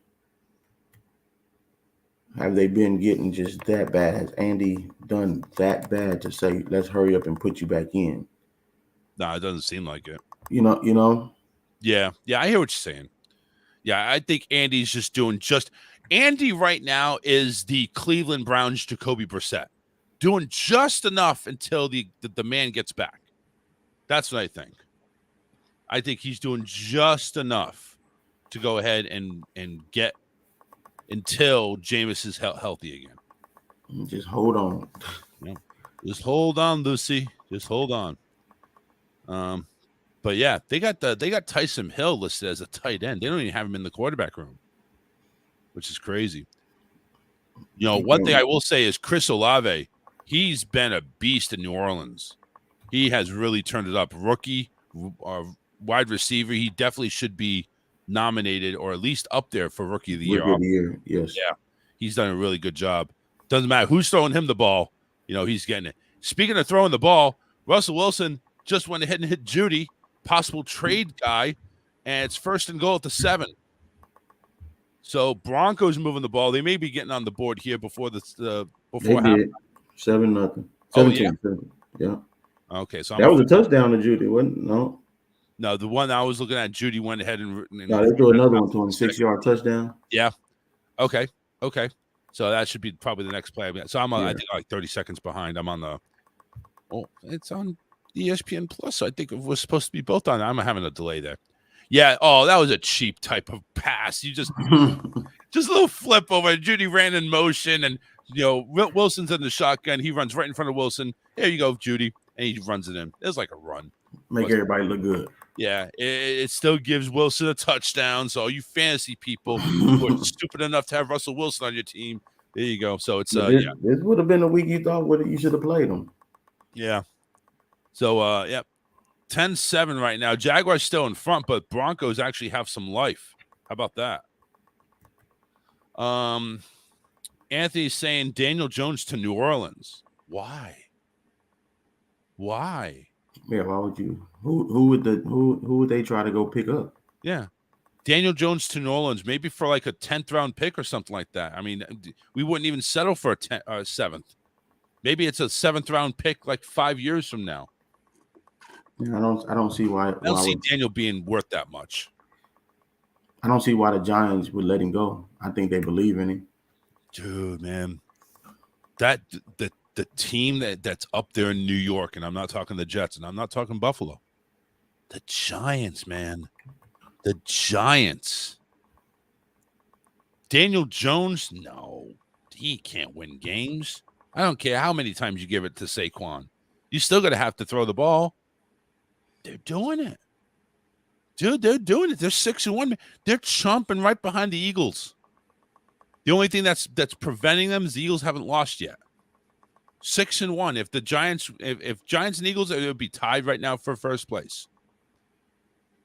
Speaker 3: have they been getting just that bad? Has Andy done that bad to say, let's hurry up and put you back in?
Speaker 2: No, it doesn't seem like it.
Speaker 3: You know.
Speaker 2: Yeah, I hear what you're saying. Yeah, I think Andy's just doing Andy right now is the Cleveland Browns Jacoby Brissett, doing just enough until the man gets back. That's what I think. I think he's doing just enough to go ahead and get until Jameis is healthy again.
Speaker 3: Just hold on.
Speaker 2: Yeah. Just hold on, Lucy. Just hold on. But yeah, they got Taysom Hill listed as a tight end. They don't even have him in the quarterback room, which is crazy. You know, one thing I will say is Chris Olave, he's been a beast in New Orleans. He has really turned it up. Rookie, wide receiver, he definitely should be nominated or at least up there for Rookie of the Year.
Speaker 3: Rookie of the Year, yes.
Speaker 2: Yeah. He's done a really good job. Doesn't matter who's throwing him the ball, he's getting it. Speaking of throwing the ball, Russell Wilson just went ahead and hit Judy, possible trade guy, and it's 1st and goal at the 7. So Broncos moving the ball. They may be getting on the board here before before
Speaker 3: they did 7-0. 17.
Speaker 2: Oh, yeah?
Speaker 3: 7. Yeah.
Speaker 2: Okay, so
Speaker 3: that was a touchdown to Judy, wasn't it?
Speaker 2: No, the one I was looking at, Judy went ahead and
Speaker 3: no, they threw another one to him, 6-yard touchdown.
Speaker 2: Yeah. Okay. So that should be probably the next play. So I think like 30 seconds behind. I'm on it's on ESPN Plus. So I think it was supposed to be both on. I'm having a delay there. Yeah. Oh, that was a cheap type of pass. You just a little flip over. Judy ran in motion, and Wilson's in the shotgun. He runs right in front of Wilson. There you go, Judy, and he runs it in. It was like a run.
Speaker 3: Make everybody look good.
Speaker 2: Yeah, it still gives Wilson a touchdown. So all you fantasy people who are stupid enough to have Russell Wilson on your team, there you go. So it's
Speaker 3: this would have been a week you thought you should have played him. Yeah.
Speaker 2: So 10-7 right now. Jaguars still in front, but Broncos actually have some life. How about that? Anthony's saying Daniel Jones to New Orleans. Why?
Speaker 3: Yeah, why would you? Who would they try to go pick up?
Speaker 2: Yeah, Daniel Jones to New Orleans, maybe for like a 10th round pick or something like that. I mean, we wouldn't even settle for a 7th. Maybe it's a 7th round pick like 5 years from now.
Speaker 3: Yeah, I don't see why.
Speaker 2: I don't see Daniel being worth that much.
Speaker 3: I don't see why the Giants would let him go. I think they believe in him.
Speaker 2: Dude, man, the team that's up there in New York, and I'm not talking the Jets, and I'm not talking Buffalo. The Giants, man. The Giants. Daniel Jones, no. He can't win games. I don't care how many times you give it to Saquon. You still got to have to throw the ball. They're doing it. Dude, they're doing it. They're 6-1. They're chomping right behind the Eagles. The only thing that's preventing them is the Eagles haven't lost yet. 6-1. If the Giants, if Giants and Eagles, it would be tied right now for first place.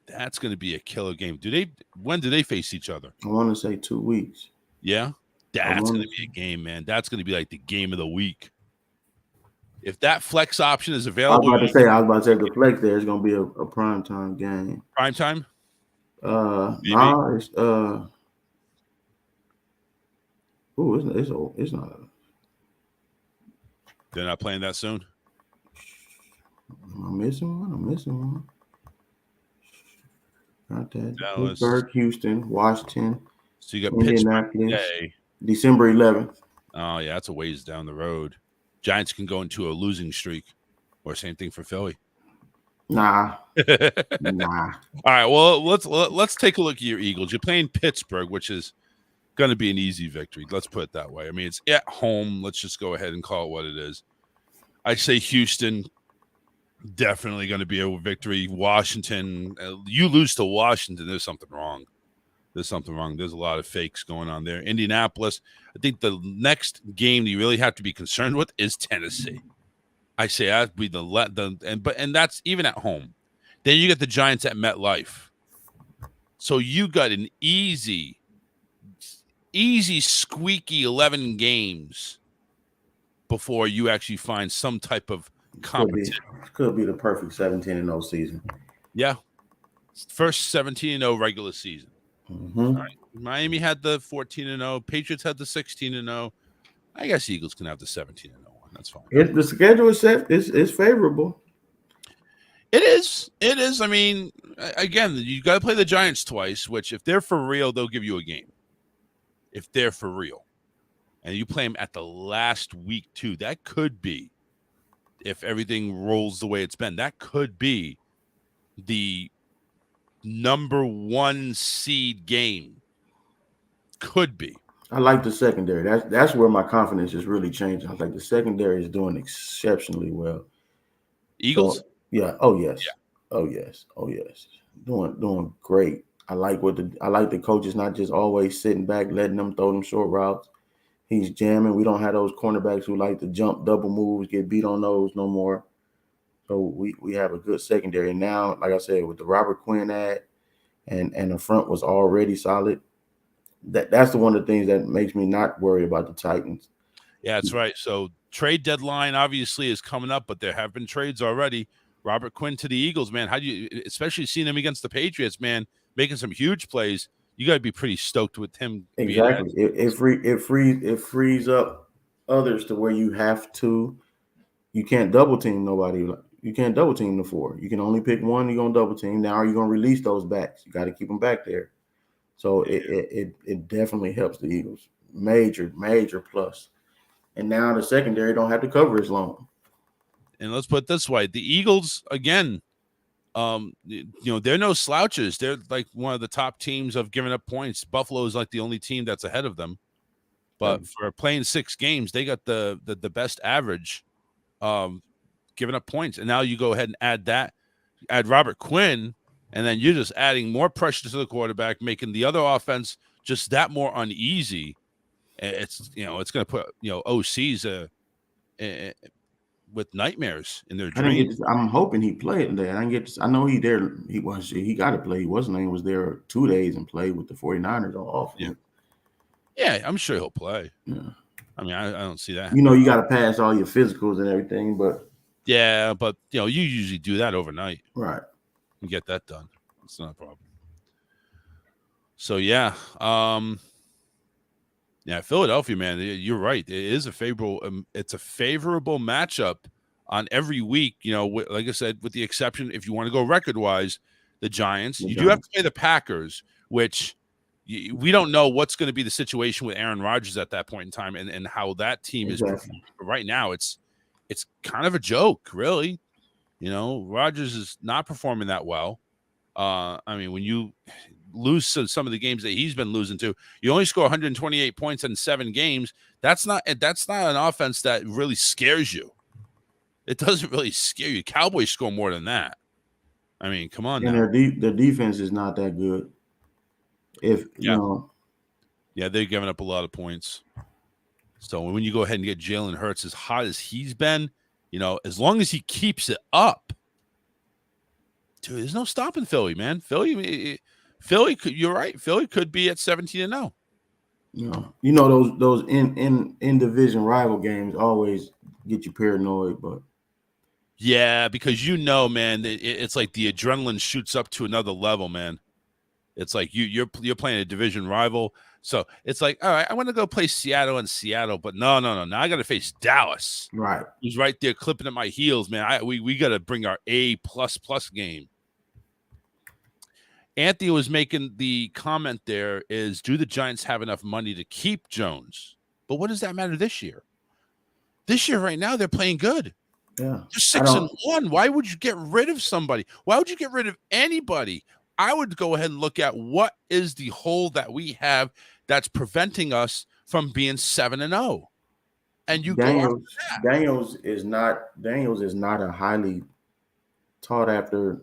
Speaker 2: That's going to be a killer game. When do they face each other?
Speaker 3: I want to say 2 weeks.
Speaker 2: Yeah, that's going to be a game, man. That's going to be like the game of the week. If that flex option is available,
Speaker 3: I was about to say the flex there is going to be a primetime game.
Speaker 2: Primetime?
Speaker 3: It's it's not.
Speaker 2: They're not playing that soon.
Speaker 3: I'm missing one. Got that.
Speaker 2: Dallas.
Speaker 3: Pittsburgh, Houston, Washington.
Speaker 2: So you got Pittsburgh
Speaker 3: today. December 11th.
Speaker 2: Oh yeah, that's a ways down the road. Giants can go into a losing streak, or same thing for Philly.
Speaker 3: Nah.
Speaker 2: All right. Well, let's take a look at your Eagles. You're playing Pittsburgh, which is going to be an easy victory. Let's put it that way. I mean, it's at home. Let's just go ahead and call it what it is. I say Houston, definitely going to be a victory. Washington, you lose to Washington, there's something wrong. There's a lot of fakes going on there. Indianapolis, I think the next game that you really have to be concerned with is Tennessee. I say that'd be and that's even at home. Then you get the Giants at MetLife. So you got an easy squeaky 11 games before you actually find some type of competition.
Speaker 3: Could be the perfect 17-0 season.
Speaker 2: Yeah. First 17-0 regular season.
Speaker 3: Mm-hmm.
Speaker 2: All right. Miami had the 14-0. Patriots had the 16-0. I guess Eagles can have the 17-0 one. That's fine.
Speaker 3: The schedule is set. It's favorable.
Speaker 2: It is. I mean, again, you got to play the Giants twice, which if they're for real, they'll give you a game. If they're for real. And you play them at the last week, too. That could be, if everything rolls the way it's been, that could be the number 1 seed game. Could be.
Speaker 3: I like the secondary. That's where my confidence is really changing. I like the secondary is doing exceptionally well.
Speaker 2: Eagles?
Speaker 3: So, yeah. Oh yes. Yeah. Oh yes. Doing great. I like the coaches not just always sitting back, letting them throw them short routes. He's jamming. We don't have those cornerbacks who like to jump double moves, get beat on those no more. So we have a good secondary now. Like I said, with the Robert Quinn ad, and the front was already solid. that's the one of the things that makes me not worry about the Titans.
Speaker 2: Yeah, that's right. So trade deadline obviously is coming up, but there have been trades already. Robert Quinn to the Eagles, man. How do you, especially seeing him against the Patriots, man, making some huge plays? You got to be pretty stoked with him.
Speaker 3: Exactly. It frees up others to where you can't double team nobody. You can't double team the 4. You can only pick one. You're gonna double team. Now you're gonna release those backs. You got to keep them back there. So it definitely helps the Eagles. Major plus. And now the secondary don't have to cover as long.
Speaker 2: And let's put it this way: the Eagles again. They're no slouches. They're like one of the top teams of giving up points. Buffalo is like the only team that's ahead of them. But for playing 6 games, they got the best average giving up points. And now you go ahead and add Robert Quinn, and then you're just adding more pressure to the quarterback, making the other offense just that more uneasy. It's it's going to put OCs with nightmares in their dreams.
Speaker 3: I'm hoping he played today. I know he there. He got to play. He was there 2 days and played with the 49ers on offense.
Speaker 2: Yeah, I'm sure he'll play.
Speaker 3: Yeah.
Speaker 2: I mean, I don't see that.
Speaker 3: You got to pass all your physicals and everything, but
Speaker 2: you usually do that overnight,
Speaker 3: right?
Speaker 2: And get that done. It's not a problem. So yeah, Philadelphia, man, you're right. It is a favorable. It's a favorable matchup on every week. Like I said, with the exception, if you want to go record wise, the Giants. You do have to play the Packers, which we don't know what's going to be the situation with Aaron Rodgers at that point in time, and how that team is performing. But right now, it's kind of a joke, really. Rodgers is not performing that well. I mean, when you lose some of the games that he's been losing to, you only score 128 points in 7 games. That's not an offense that really scares you. It doesn't really scare you. Cowboys score more than that. I mean, come on.
Speaker 3: And their defense is not that good.
Speaker 2: They're giving up a lot of points. So when you go ahead and get Jalen Hurts as hot as he's been, as long as he keeps it up, dude, there's no stopping Philly, man. Philly, you're right. Philly could be at 17-0.
Speaker 3: Those in division rival games always get you paranoid, but
Speaker 2: yeah, because man, it's like the adrenaline shoots up to another level, man. It's like you're playing a division rival, so it's like, all right, I want to go play Seattle, but no. Now I got to face Dallas,
Speaker 3: right?
Speaker 2: Who's right there clipping at my heels, man. We got to bring our A++ game. Anthony was making the comment there is, do the Giants have enough money to keep Jones? But what does that matter this year? This year, right now, they're playing good.
Speaker 3: Yeah.
Speaker 2: They're 6-1. Why would you get rid of somebody? Why would you get rid of anybody? I would go ahead and look at what is the hole that we have that's preventing us from being 7-0. And you
Speaker 3: Daniels is not a highly sought after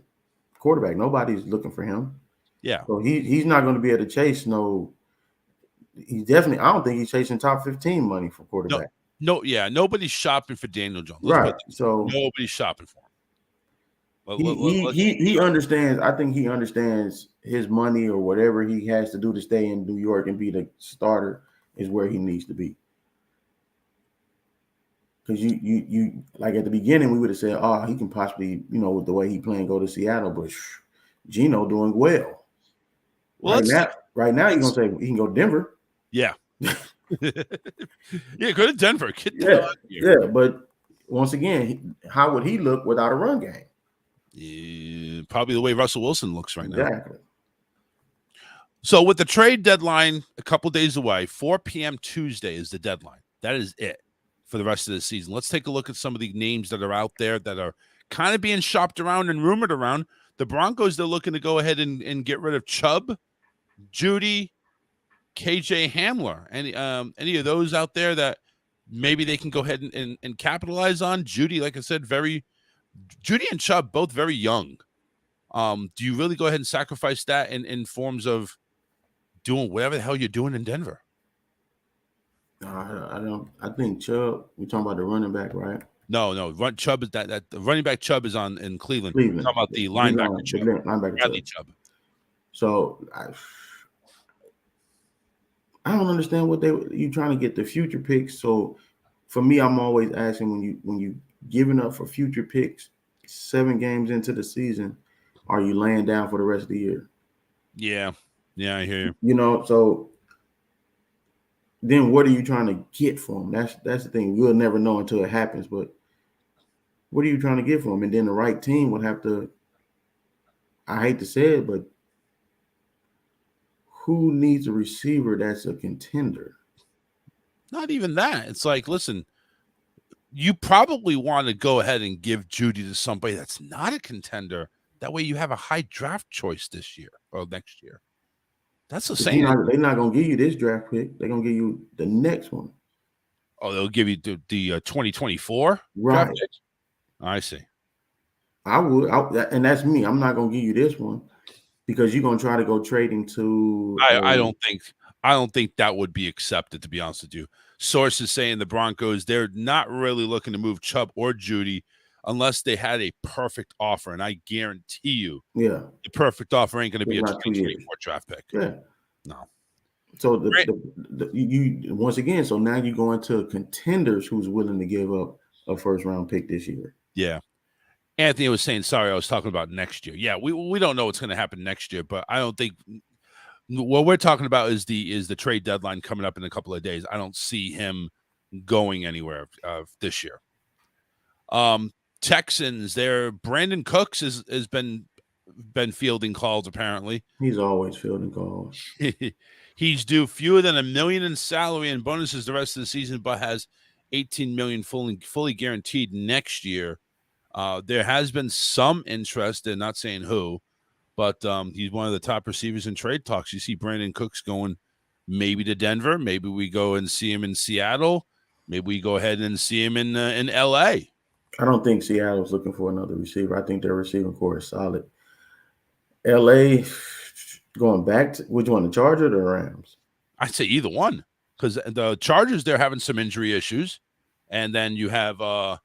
Speaker 3: quarterback. Nobody's looking for him.
Speaker 2: Yeah.
Speaker 3: So he's not going to be able to chase he's definitely, I don't think he's chasing top 15 money for quarterback.
Speaker 2: Nobody's shopping for Daniel Jones.
Speaker 3: Right. So
Speaker 2: nobody's shopping for him.
Speaker 3: He understands. I think he understands his money or whatever he has to do to stay in New York and be the starter is where he needs to be. Because you like at the beginning we would have said, oh, he can possibly, with the way he playing, go to Seattle, but Geno doing well. Right now you're gonna say he can go to Denver.
Speaker 2: Yeah. Yeah, go to Denver.
Speaker 3: Yeah, but once again, how would he look without a run game?
Speaker 2: Yeah, probably the way Russell Wilson looks right now.
Speaker 3: Exactly.
Speaker 2: So with the trade deadline a couple days away, 4 p.m. Tuesday is the deadline. That is it for the rest of the season. Let's take a look at some of the names that are out there that are kind of being shopped around and rumored around. The Broncos, they're looking to go ahead and get rid of Chubb, Judy, KJ Hamler. Any of those out there that maybe they can go ahead and capitalize on? Judy, like I said, Judy and Chubb, both very young. Do you really go ahead and sacrifice that in forms of doing whatever the hell you're doing in Denver?
Speaker 3: I don't. I think Chubb. We're talking about the running back, right?
Speaker 2: No. Chubb is that the running back Chubb is in Cleveland. We're talking about the linebacker Chubb.
Speaker 3: Linebacker
Speaker 2: Bradley Chubb.
Speaker 3: So I don't understand what you trying to get the future picks. So for me, I'm always asking when you giving up for future picks 7 games into the season, are you laying down for the rest of the year?
Speaker 2: Yeah, I hear you.
Speaker 3: You know, so then what are you trying to get for him? That's the thing. We'll never know until it happens. But what are you trying to get for him? And then the right team would have to. I hate to say it, but who needs a receiver that's a contender?
Speaker 2: Not even that. It's like, listen, you probably want to go ahead and give Judy to somebody that's not a contender. That way you have a high draft choice this year or next year. That's the same.
Speaker 3: They're not going to give you this draft pick. They're going to give you the next one.
Speaker 2: Oh, they'll give you the 2024
Speaker 3: right.
Speaker 2: draft pick? I see.
Speaker 3: I would. And that's me. I'm not going to give you this one because you're going to try to go trading to.
Speaker 2: I don't think that would be accepted, to be honest with you. Sources saying the Broncos, they're not really looking to move Chubb or Judy unless they had a perfect offer. And I guarantee you, the perfect offer ain't going to be a 2024 draft pick.
Speaker 3: Yeah.
Speaker 2: No.
Speaker 3: So you once again, so now you go into contenders who's willing to give up a first round pick this year.
Speaker 2: Yeah. Anthony was saying, sorry, I was talking about next year. Yeah, we don't know what's going to happen next year, but I don't think what we're talking about is the trade deadline coming up in a couple of days. I don't see him going anywhere this year. Texans, Brandon Cooks has been fielding calls apparently.
Speaker 3: He's always fielding calls.
Speaker 2: He's due fewer than $1 million in salary and bonuses the rest of the season, but has $18 million fully guaranteed next year. There has been some interest, and not saying who, but he's one of the top receivers in trade talks. You see Brandon Cooks going maybe to Denver. Maybe we go and see him in Seattle. Maybe we go ahead and see him in L.A.
Speaker 3: I don't think Seattle's looking for another receiver. I think their receiving core is solid. L.A. going back to which one, the Chargers or the Rams?
Speaker 2: I'd say either one because the Chargers, they're having some injury issues. And then you have the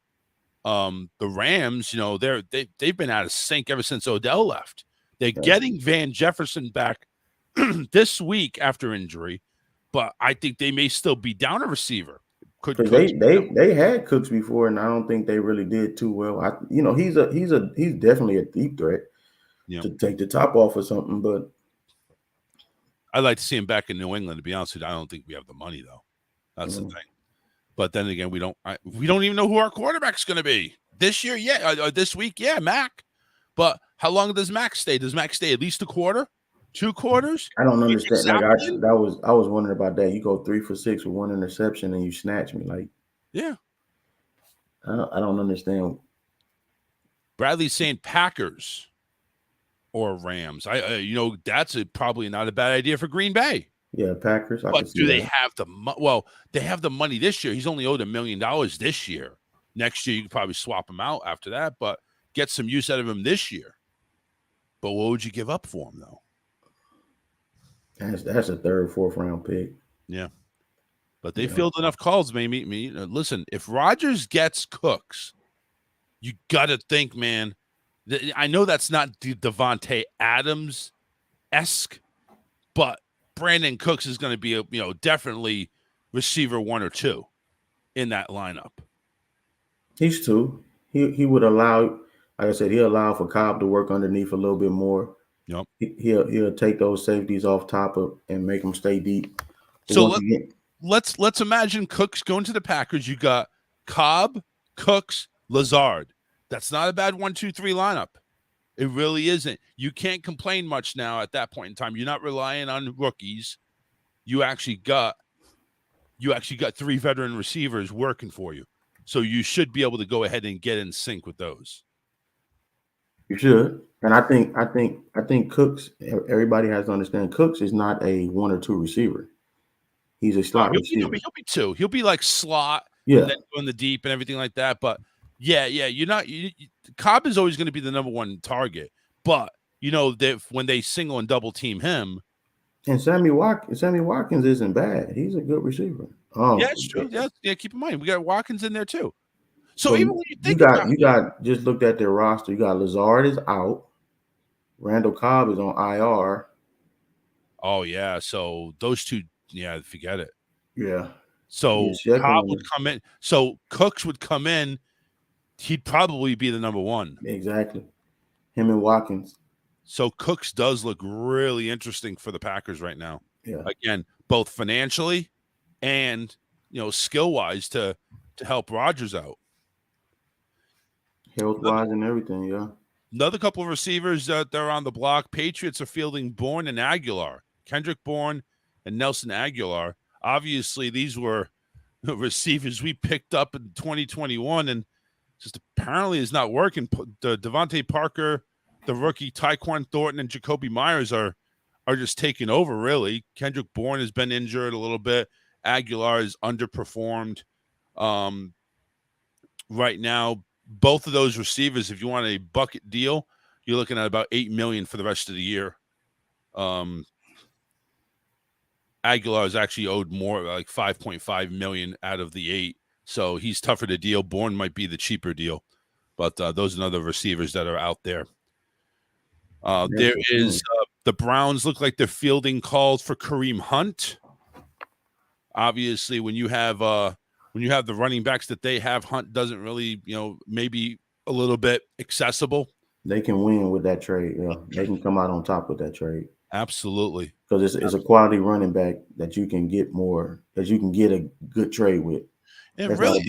Speaker 2: Rams, you know, they've been out of sync ever since Odell left. They're getting Van Jefferson back this week after injury, but I think they may still be down a receiver.
Speaker 3: They had Cooks before, and I don't think they really did too well. He's definitely a deep threat to take the top off or something. But
Speaker 2: I'd like to see him back in New England. To be honest with you, I don't think we have the money though. That's the thing. But then again, we don't even know who our quarterback's going to be this year. Yeah, this week, yeah, Mac. But how long does Mac stay? Does Mac stay at least a quarter, 2 quarters?
Speaker 3: I don't understand. Like I was wondering about that. You go 3 for 6 with 1 interception, and you snatch me. Like,
Speaker 2: yeah,
Speaker 3: I don't understand.
Speaker 2: Bradley's saying Packers or Rams. That's probably not a bad idea for Green Bay.
Speaker 3: Yeah, Packers.
Speaker 2: But do they have the money? Well, they have the money this year. He's only owed $1 million this year. Next year, you could probably swap him out after that, but get some use out of him this year. But what would you give up for him, though?
Speaker 3: That's a 3rd, 4th round pick.
Speaker 2: Yeah. But they field enough calls, maybe. Listen, if Rodgers gets Cooks, you got to think, man. I know that's not Devontae Adams-esque, but Brandon Cooks is going to be definitely receiver 1 or 2 in that lineup.
Speaker 3: He's 2. He would allow, like I said, he'll allow for Cobb to work underneath a little bit more.
Speaker 2: Yep.
Speaker 3: He'll take those safeties off top of and make them stay deep.
Speaker 2: So let's imagine Cooks going to the Packers. You got Cobb, Cooks, Lazard. That's not a bad 1-2-3 lineup. It really isn't. You can't complain much now at that point in time. You're not relying on rookies. You actually got 3 veteran receivers working for you. So you should be able to go ahead and get in sync with those.
Speaker 3: You should. And I think Cooks, everybody has to understand Cooks is not a 1 or 2 receiver. He's a slot receiver.
Speaker 2: He'll be 2. He'll be like slot
Speaker 3: and
Speaker 2: then go in the deep and everything like that. But Cobb is always going to be the number 1 target. But when they single and double team him.
Speaker 3: And Sammy Watkins isn't bad. He's a good receiver.
Speaker 2: Yeah, it's true. Yeah, keep in mind we got Watkins in there too. So even when you think
Speaker 3: you got just looked at their roster, you got Lazard is out, Randall Cobb is on IR.
Speaker 2: Oh yeah, so those two forget it.
Speaker 3: Yeah.
Speaker 2: So
Speaker 3: Yeah,
Speaker 2: Cobb would come in. So Cooks would come in. He'd probably be the number one.
Speaker 3: Exactly. Him and Watkins.
Speaker 2: So Cooks does look really interesting for the Packers right now.
Speaker 3: Yeah.
Speaker 2: Again, both financially and skill wise to help Rodgers out.
Speaker 3: Health wise and everything, yeah.
Speaker 2: Another couple of receivers that are on the block. Patriots are fielding Bourne and Aguilar. Kendrick Bourne and Nelson Aguilar. Obviously, these were receivers we picked up in 2021 and just apparently is not working. The Devontae Parker, the rookie Tyquan Thornton, and Jacoby Myers are just taking over, really. Kendrick Bourne has been injured a little bit. Aguilar is underperformed. Right now, both of those receivers, if you want a bucket deal, you're looking at about $8 million for the rest of the year. Aguilar is actually owed more, like $5.5 million out of the 8. So he's tougher to deal. Bourne might be the cheaper deal, but those are other receivers that are out there. There is the Browns look like they're fielding calls for Kareem Hunt. Obviously, when you have the running backs that they have, Hunt doesn't really, maybe a little bit accessible.
Speaker 3: They can win with that trade. Yeah, they can come out on top with that trade.
Speaker 2: Absolutely,
Speaker 3: because it's a quality running back that you can get more, that you can get a good trade with.
Speaker 2: And really,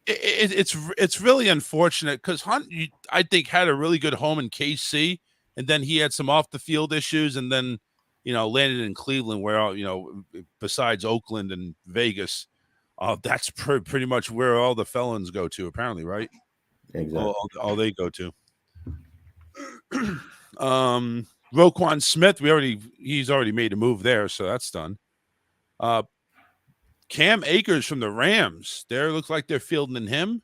Speaker 2: it's really unfortunate because Hunt, I think, had a really good home in KC, and then he had some off the field issues, and then landed in Cleveland, where besides Oakland and Vegas, that's pretty much where all the felons go to, apparently, right?
Speaker 3: Exactly.
Speaker 2: All they go to. Roquan Smith, he's already made a move there, so that's done. Cam Akers from the Rams, looks like they're fielding him.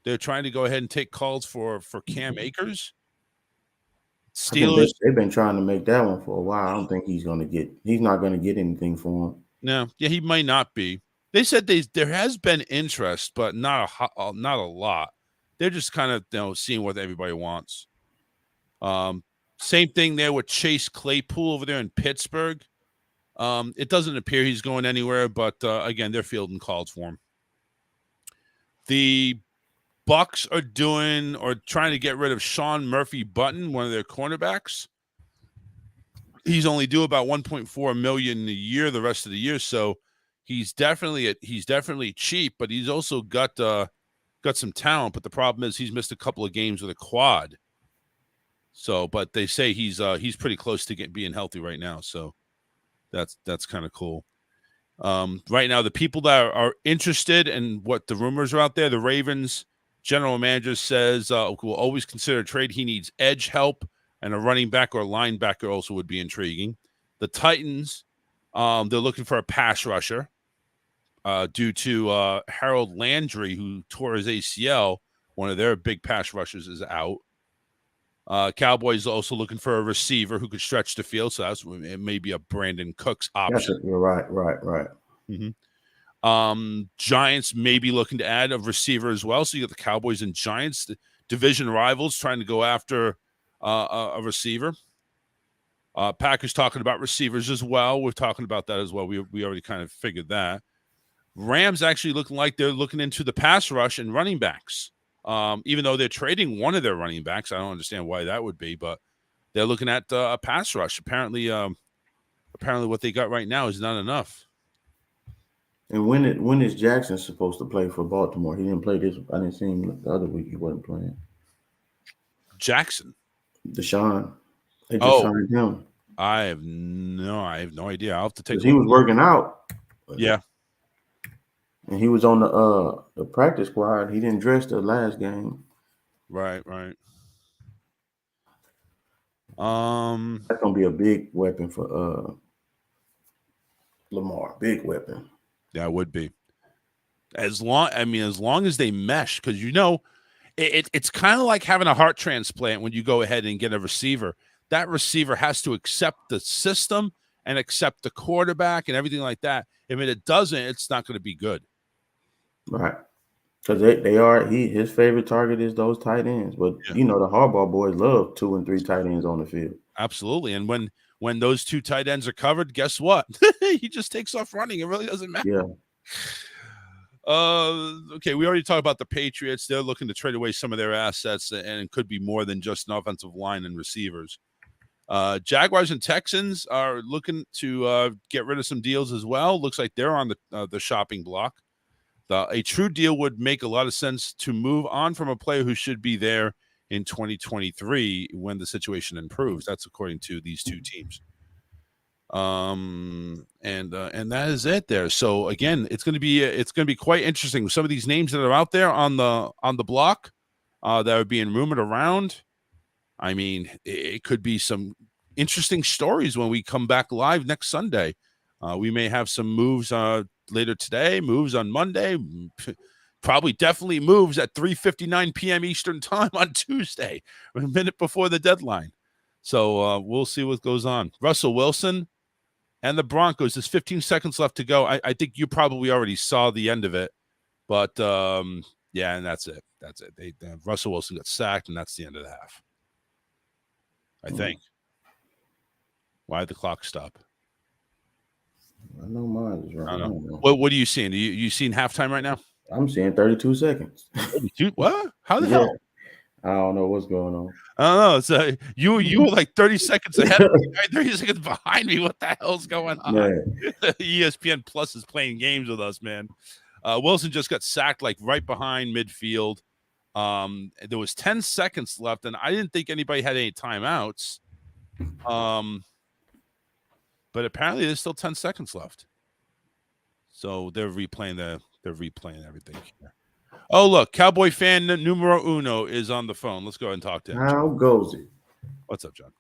Speaker 2: They're trying to go ahead and take calls for Cam Akers. Steelers,
Speaker 3: they've been trying to make that one for a while. I don't think he's not going to get anything for him.
Speaker 2: No, yeah, he might not be. They said there has been interest, but not a lot. They're just kind of seeing what everybody wants. Same thing there with Chase Claypool over there in Pittsburgh. It doesn't appear he's going anywhere, but again, they're fielding calls for him. The Bucs are trying to get rid of Sean Murphy-Button, one of their cornerbacks. He's only due about $1.4 million a year the rest of the year, so he's definitely cheap, but he's also got some talent. But the problem is he's missed a couple of games with a quad. So, but they say he's pretty close to being healthy right now. So that's kind of cool. Right now, the people that are interested in what the rumors are out there, the Ravens general manager says will always consider a trade. He needs edge help, and a running back or linebacker also would be intriguing. The Titans, they're looking for a pass rusher due to Harold Landry, who tore his ACL. One of their big pass rushers is out. Cowboys also looking for a receiver who could stretch the field, so it may be a Brandon Cooks option.
Speaker 3: You're right.
Speaker 2: Mm-hmm. Giants may be looking to add a receiver as well. So you got the Cowboys and Giants, the division rivals, trying to go after a receiver. Packers talking about receivers as well. We're talking about that as well. We already kind of figured that. Rams actually looking like they're looking into the pass rush and running backs. Even though they're trading one of their running backs, I don't understand why that would be, but they're looking at a pass rush. Apparently what they got right now is not enough.
Speaker 3: And when is Jackson supposed to play for Baltimore? He didn't play this. I didn't see him the other week. He wasn't playing.
Speaker 2: Jackson,
Speaker 3: Deshaun. They just signed him.
Speaker 2: I have no idea. I'll have to take.
Speaker 3: He was working out.
Speaker 2: Yeah.
Speaker 3: And he was on the practice squad. He didn't dress the last game.
Speaker 2: Right.
Speaker 3: That's gonna be a big weapon for Lamar. Big weapon.
Speaker 2: Yeah, it would be. As long as they mesh, because it's kind of like having a heart transplant when you go ahead and get a receiver. That receiver has to accept the system and accept the quarterback and everything like that. If it doesn't, it's not going to be good.
Speaker 3: Right. Because they are his favorite target is those tight ends. But the Harbaugh boys love 2 and 3 tight ends on the field.
Speaker 2: Absolutely. And when when those two tight ends are covered, guess what? He just takes off running. It really doesn't matter.
Speaker 3: Yeah.
Speaker 2: Okay, we already talked about the Patriots. They're looking to trade away some of their assets, and it could be more than just an offensive line and receivers. Jaguars and Texans are looking to get rid of some deals as well. Looks like they're on the shopping block. A true deal would make a lot of sense to move on from a player who should be there in 2023 when the situation improves. That's according to these two teams. And that is it there. So again, it's going to be quite interesting. Some of these names that are out there on the block that are being rumored around. I mean, it could be some interesting stories when we come back live next Sunday. We may have some moves later today, moves on Monday, probably definitely moves at 3:59 p.m. Eastern time on Tuesday, a minute before the deadline. So we'll see what goes on. Russell Wilson and the Broncos, there's 15 seconds left to go. I think you probably already saw the end of it. But, yeah, and that's it. That's it. Russell Wilson got sacked, and that's the end of the half. I think. Why did the clock stop?
Speaker 3: I know mine is right.
Speaker 2: I don't know. What are you seeing? You seeing halftime right now?
Speaker 3: I'm seeing 32 seconds.
Speaker 2: What? How the hell?
Speaker 3: I don't know what's going on.
Speaker 2: I don't know. So you were like 30 seconds ahead of me, 30 seconds behind me. What the hell's going on? ESPN Plus is playing games with us, man. Wilson just got sacked like right behind midfield. There was 10 seconds left, and I didn't think anybody had any timeouts. But apparently there's still 10 seconds left. So they're replaying everything here. Oh, look, Cowboy fan numero uno is on the phone. Let's go ahead and talk to him.
Speaker 3: How goes it?
Speaker 2: What's up, John?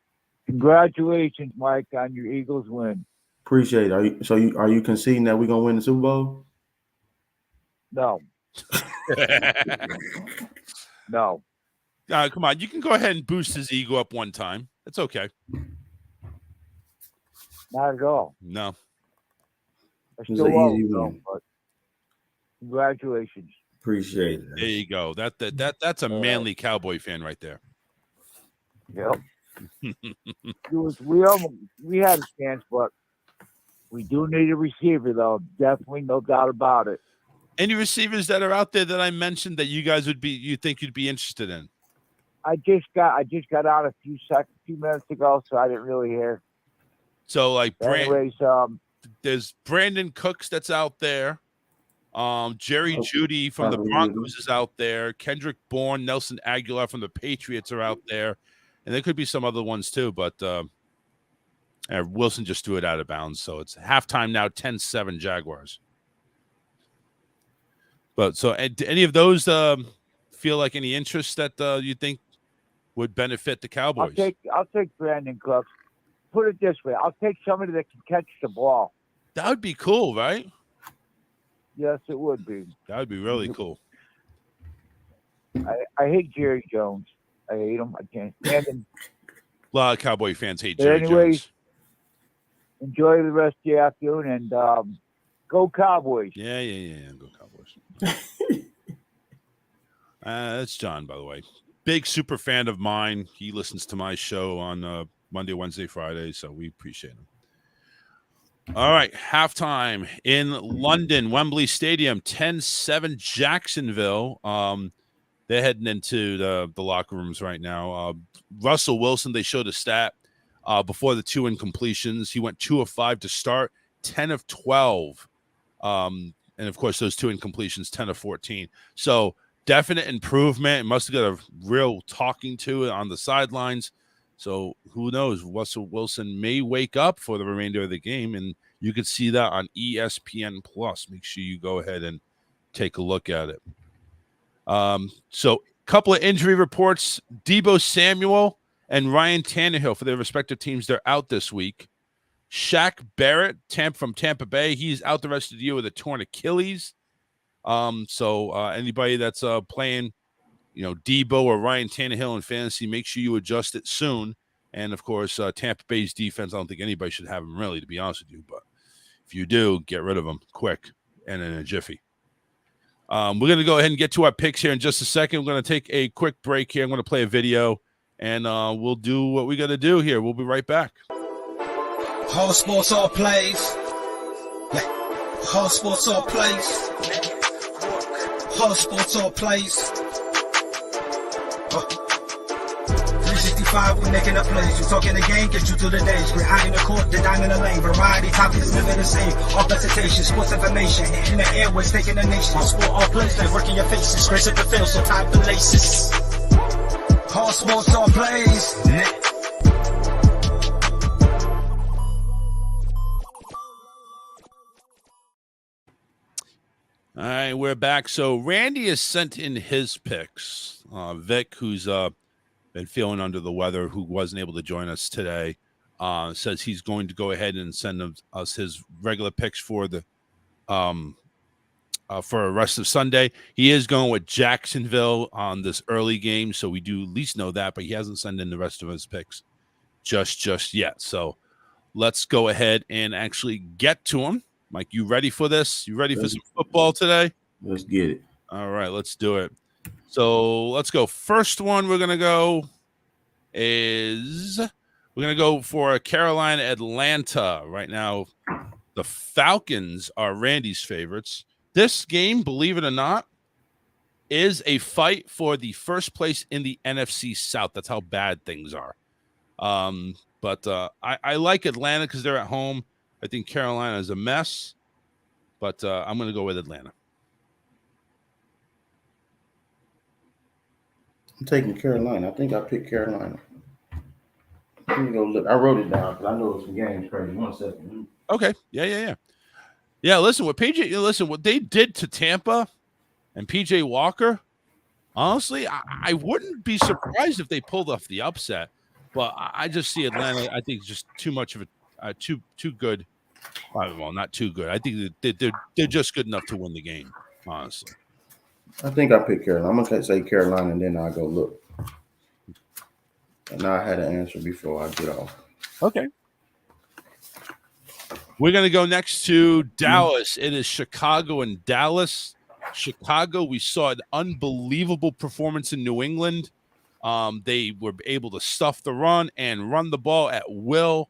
Speaker 4: Congratulations, Mike, on your Eagles win.
Speaker 3: Appreciate it. Are you conceding that we're gonna win the Super Bowl?
Speaker 4: No. No.
Speaker 2: Come on, you can go ahead and boost his ego up one time. It's okay.
Speaker 4: Not at all.
Speaker 2: No.
Speaker 4: I still won't, though, but congratulations.
Speaker 3: Appreciate it.
Speaker 2: There you go. That's a manly Cowboy fan right there.
Speaker 4: Yep. We had a chance, but we do need a receiver, though. Definitely, no doubt about it.
Speaker 2: Any receivers that are out there that I mentioned that you guys you think you'd be interested in?
Speaker 4: I just got out a few minutes ago, so I didn't really hear.
Speaker 2: So like,
Speaker 4: anyways,
Speaker 2: there's Brandon Cooks that's out there. Jerry Jeudy from the Broncos is out there. Kendrick Bourne, Nelson Aguilar from the Patriots are out there, and there could be some other ones too. But Wilson just threw it out of bounds, so it's halftime now. 10-7 Jaguars. But so, any of those feel like any interest that you think would benefit the Cowboys?
Speaker 4: I'll take Brandon Cooks. Put it this way: I'll take somebody that can catch the ball.
Speaker 2: That would be cool, right?
Speaker 4: Yes, it would be.
Speaker 2: That would be really cool.
Speaker 4: I hate Jerry Jones. I hate him. I can't stand him.
Speaker 2: A lot of Cowboy fans hate Jerry Jones.
Speaker 4: Enjoy the rest of the afternoon and go Cowboys.
Speaker 2: Yeah. Go Cowboys. That's John, by the way. Big super fan of mine. He listens to my show on Monday, Wednesday, Friday, so we appreciate him. All right, halftime in London, Wembley Stadium, 10-7 Jacksonville. They're heading into the locker rooms right now. Russell Wilson, they showed a stat before the 2 incompletions. He went 2 of 5 to start, 10 of 12. And, of course, those 2 incompletions, 10 of 14. So definite improvement. Must have got a real talking to on the sidelines. So who knows? Russell Wilson may wake up for the remainder of the game, and you can see that on ESPN Plus. Make sure you go ahead and take a look at it. So a couple of injury reports. Deebo Samuel and Ryan Tannehill for their respective teams, they're out this week. Shaq Barrett from Tampa Bay, he's out the rest of the year with a torn Achilles. So anybody that's playing Deebo or Ryan Tannehill in fantasy, make sure you adjust it soon. And, of course, Tampa Bay's defense, I don't think anybody should have them really, to be honest with you. But if you do, get rid of them quick and in a jiffy. We're going to go ahead and get to our picks here in just a second. We're going to take a quick break here. I'm going to play a video, and we'll do what we got to do here. We'll be right back.
Speaker 1: All sports, all plays. All sports, all plays. All sports, all plays. 365, we making up plays. You talking the game, get you to the days. We're high in the court, the dime in the lane. Variety topics, living the same. All presentation, sports information. In the airways, taking the nation. All sport, all plays, they working your faces. Grace at the field, so tie the laces. All sports, all plays.
Speaker 2: All right, we're back. So Randy has sent in his picks. Vic, who's been feeling under the weather, who wasn't able to join us today, says he's going to go ahead and send us his regular picks for the for the rest of Sunday. He is going with Jacksonville on this early game, so we do at least know that, but he hasn't sent in the rest of his picks just yet. So let's go ahead and actually get to him. Mike, you ready for this? You ready for some football today?
Speaker 3: Let's get it.
Speaker 2: All right, let's do it. So let's go. First one we're going to go for Carolina, Atlanta. Right now, the Falcons are Randy's favorites. This game, believe it or not, is a fight for the first place in the NFC South. That's how bad things are. But I like Atlanta because they're at home. I think Carolina is a mess, but I'm going to go with Atlanta.
Speaker 3: I'm taking Carolina. I think I picked Carolina. Let me go look. I wrote it down because I know it's some games crazy. 1 second.
Speaker 2: Okay. Yeah. Yeah, listen, what they did to Tampa and PJ Walker, honestly, I wouldn't be surprised if they pulled off the upset, but I just see Atlanta, I think, just too much of a too good. Well, not too good. I think they're just good enough to win the game, honestly.
Speaker 3: I think I picked Carolina. I'm going to say Carolina, and then I'll go look. And I had an answer before I get off.
Speaker 2: Okay. We're going to go next to Dallas. It is Chicago and Dallas. Chicago, we saw an unbelievable performance in New England. They were able to stuff the run and run the ball at will.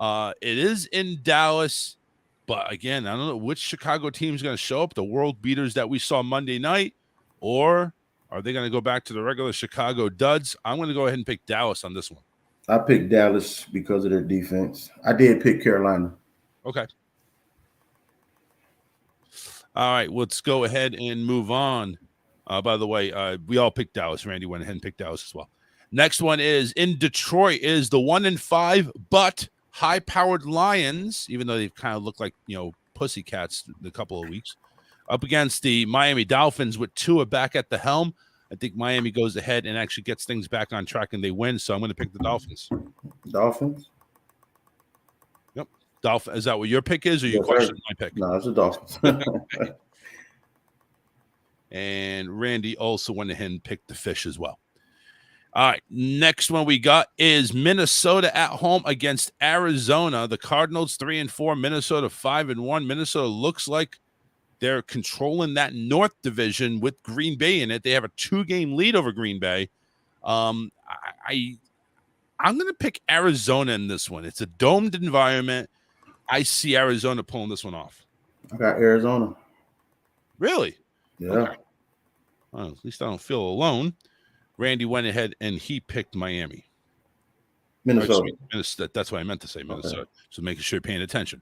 Speaker 2: It is in Dallas, but again, I don't know which Chicago team is going to show up, the world beaters that we saw Monday night, or are they going to go back to the regular Chicago duds? I'm going to go ahead and pick Dallas on this one.
Speaker 3: I picked Dallas because of their defense. I did pick Carolina.
Speaker 2: Okay. All right, let's go ahead and move on. By the way, we all picked Dallas. Randy went ahead and picked Dallas as well. Next one is in Detroit is the 1-5, but high-powered Lions, even though they've kind of looked like, pussycats in a couple of weeks, up against the Miami Dolphins with Tua back at the helm. I think Miami goes ahead and actually gets things back on track and they win, so I'm going to pick the Dolphins.
Speaker 3: Dolphins?
Speaker 2: Yep. Is that what your pick is, or you question my pick?
Speaker 3: No, it's the Dolphins.
Speaker 2: And Randy also went ahead and picked the fish as well. All right, next one we got is Minnesota at home against Arizona. The Cardinals 3-4, Minnesota 5-1. Minnesota looks like they're controlling that North Division with Green Bay in it. They have a 2-game lead over Green Bay. I'm going to pick Arizona in this one. It's a domed environment. I see Arizona pulling this one off.
Speaker 3: I got Arizona.
Speaker 2: Really?
Speaker 3: Yeah.
Speaker 2: Okay. Well, at least I don't feel alone. Randy went ahead and he picked Miami.
Speaker 3: Minnesota.
Speaker 2: That's what I meant to say, Minnesota. Okay. So making sure you're paying attention.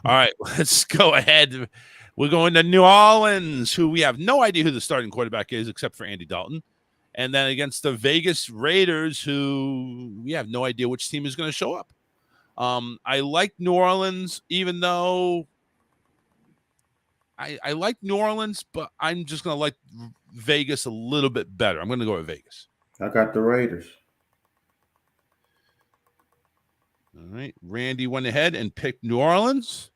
Speaker 2: All right, let's go ahead. We're going to New Orleans, who we have no idea who the starting quarterback is except for Andy Dalton. And then against the Vegas Raiders, who we have no idea which team is going to show up. I like New Orleans, even though I like New Orleans, but I'm just going to like Vegas a little bit better. I'm going to go with Vegas.
Speaker 3: I got the Raiders.
Speaker 2: All right. Randy went ahead and picked New Orleans.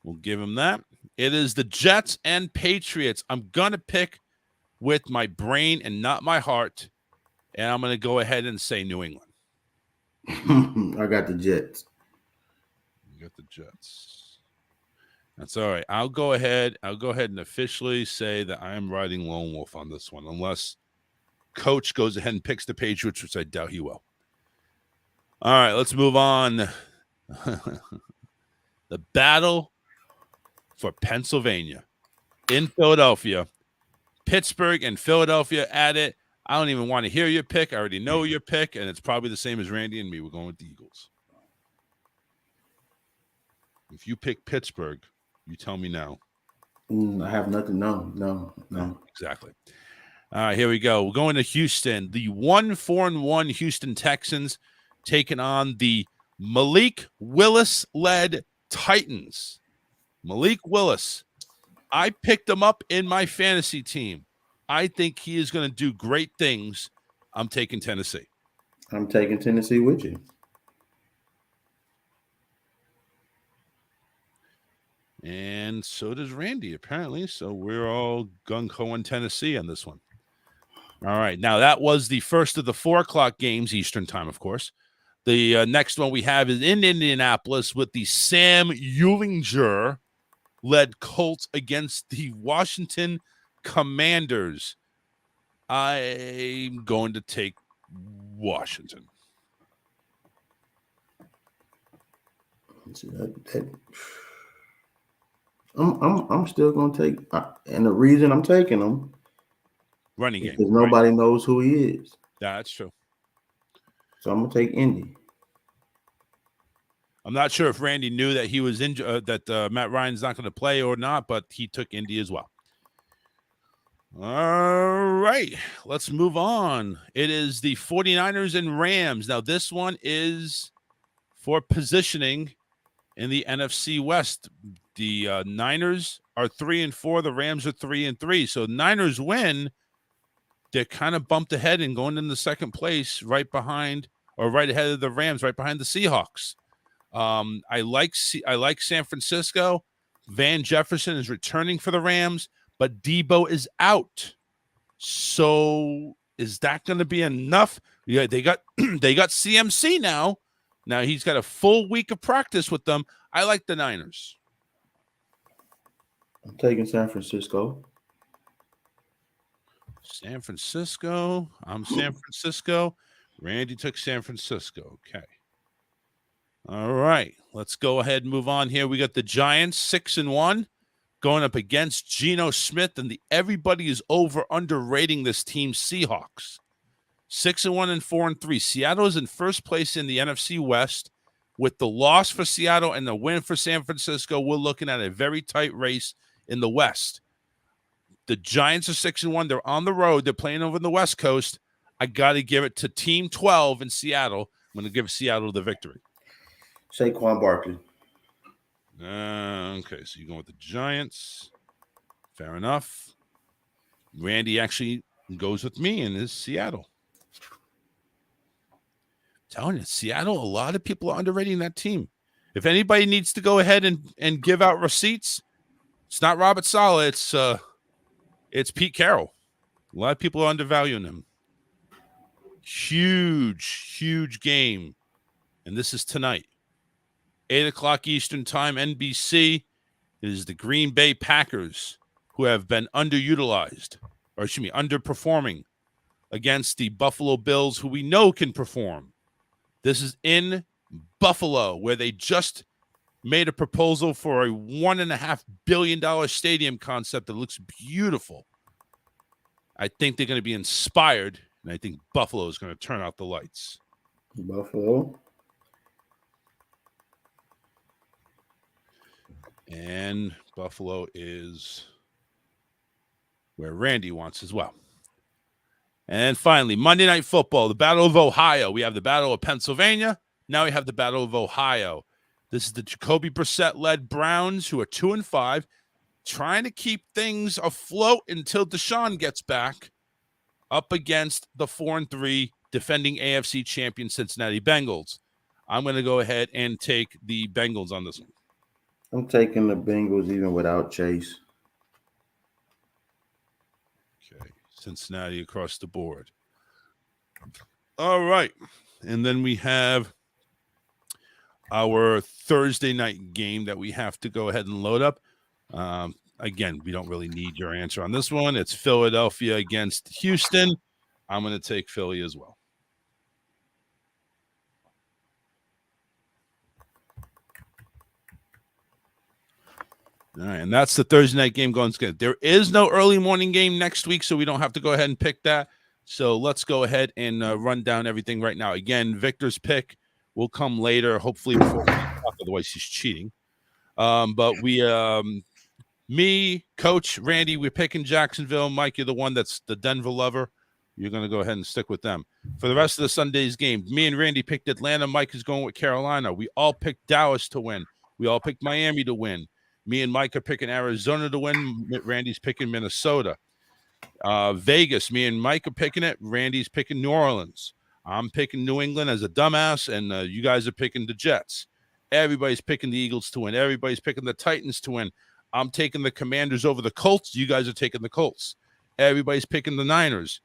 Speaker 2: We'll give him that. It is the Jets and Patriots. I'm going to pick with my brain and not my heart, and I'm going to go ahead and say New England.
Speaker 3: I got the Jets.
Speaker 2: You got the Jets. That's all right. I'll go ahead and officially say that I am riding Lone Wolf on this one, unless Coach goes ahead and picks the Patriots, which I doubt he will. All right, let's move on. The battle for Pennsylvania in Philadelphia. Pittsburgh and Philadelphia at it. I don't even want to hear your pick. I already know your pick, and it's probably the same as Randy and me. We're going with the Eagles. If you pick Pittsburgh, you tell me now.
Speaker 3: I have nothing. No.
Speaker 2: Exactly. All right, here we go. We're going to Houston. The 1-4-1 Houston Texans taking on the Malik Willis-led Titans. Malik Willis. I picked him up in my fantasy team. I think he is going to do great things. I'm taking Tennessee.
Speaker 3: I'm taking Tennessee with you.
Speaker 2: And so does Randy, apparently. So we're all gung-ho in Tennessee on this one. All right. Now, that was the first of the 4 o'clock games, Eastern time, of course. The next one we have is in Indianapolis with the Sam Ehinger-led Colts against the Washington Commanders. I'm going to take Washington.
Speaker 3: I'm still going to take, and the reason I'm taking them,
Speaker 2: running game,
Speaker 3: because nobody knows who he is.
Speaker 2: That's true.
Speaker 3: So I'm going to take Indy.
Speaker 2: I'm not sure if Randy knew that he was injured, that Matt Ryan's not going to play or not, but he took Indy as well. All right, let's move on. It is the 49ers and Rams. Now, this one is for positioning in the NFC West. The Niners are 3-4. The Rams are 3-3. So Niners win. They're kind of bumped ahead and going in the second place, right behind or right ahead of the Rams, right behind the Seahawks. I like San Francisco. Van Jefferson is returning for the Rams, but Deebo is out. So is that going to be enough? Yeah, they got CMC now. Now he's got a full week of practice with them. I like the Niners.
Speaker 3: I'm taking San Francisco.
Speaker 2: San Francisco. I'm San Francisco. Randy took San Francisco. Okay. All right. Let's go ahead and move on here. We got the Giants 6-1 going up against Geno Smith, and everybody is underrating this team, Seahawks. 6-1 and 4-3. Seattle is in first place in the NFC West. With the loss for Seattle and the win for San Francisco, we're looking at a very tight race in the West. The Giants are 6-1. They're on the road. They're playing over in the West Coast. I got to give it to Team 12 in Seattle. I'm going to give Seattle the victory.
Speaker 3: Saquon Barkley.
Speaker 2: Okay, so you're going with the Giants. Fair enough. Randy actually goes with me and is Seattle. Telling you, Seattle, a lot of people are underrating that team. If anybody needs to go ahead and give out receipts, it's not Robert Saleh, it's Pete Carroll. A lot of people are undervaluing him. Huge game. And this is tonight. 8 o'clock Eastern time, NBC. It is the Green Bay Packers who have been underperforming against the Buffalo Bills, who we know can perform. This is in Buffalo, where they just made a proposal for a $1.5 billion stadium concept that looks beautiful. I think they're going to be inspired, and I think Buffalo is going to turn out the lights.
Speaker 3: Buffalo.
Speaker 2: And Buffalo is where Randy wants as well. And finally, Monday Night Football, the Battle of Ohio. We have the Battle of Pennsylvania. Now we have the Battle of Ohio. This is the Jacoby Brissett-led Browns, who are 2-5, trying to keep things afloat until Deshaun gets back, up against the 4-3 defending AFC champion Cincinnati Bengals. I'm going to go ahead and take the Bengals on this one.
Speaker 3: I'm taking the Bengals even without Chase.
Speaker 2: Okay, Cincinnati across the board. All right, and then we have our Thursday night game that we have to go ahead and load up. Again, we don't really need your answer on this one. It's Philadelphia against Houston. I'm going to take Philly as well. All right, and that's the Thursday night game going good. There is no early morning game next week, so we don't have to go ahead and pick that. So let's go ahead and run down everything right now. Again, Victor's pick will come later, hopefully before 1 o'clock, otherwise he's cheating. But we, me, Coach Randy, we're picking Jacksonville. Mike, you're the one that's the Denver lover. You're going to go ahead and stick with them. For the rest of the Sunday's game, me and Randy picked Atlanta. Mike is going with Carolina. We all picked Dallas to win. We all picked Miami to win. Me and Mike are picking Arizona to win. Randy's picking Minnesota. Vegas, me and Mike are picking it. Randy's picking New Orleans. I'm picking New England as a dumbass, and you guys are picking the Jets. Everybody's picking the Eagles to win. Everybody's picking the Titans to win. I'm taking the Commanders over the Colts. You guys are taking the Colts. Everybody's picking the Niners.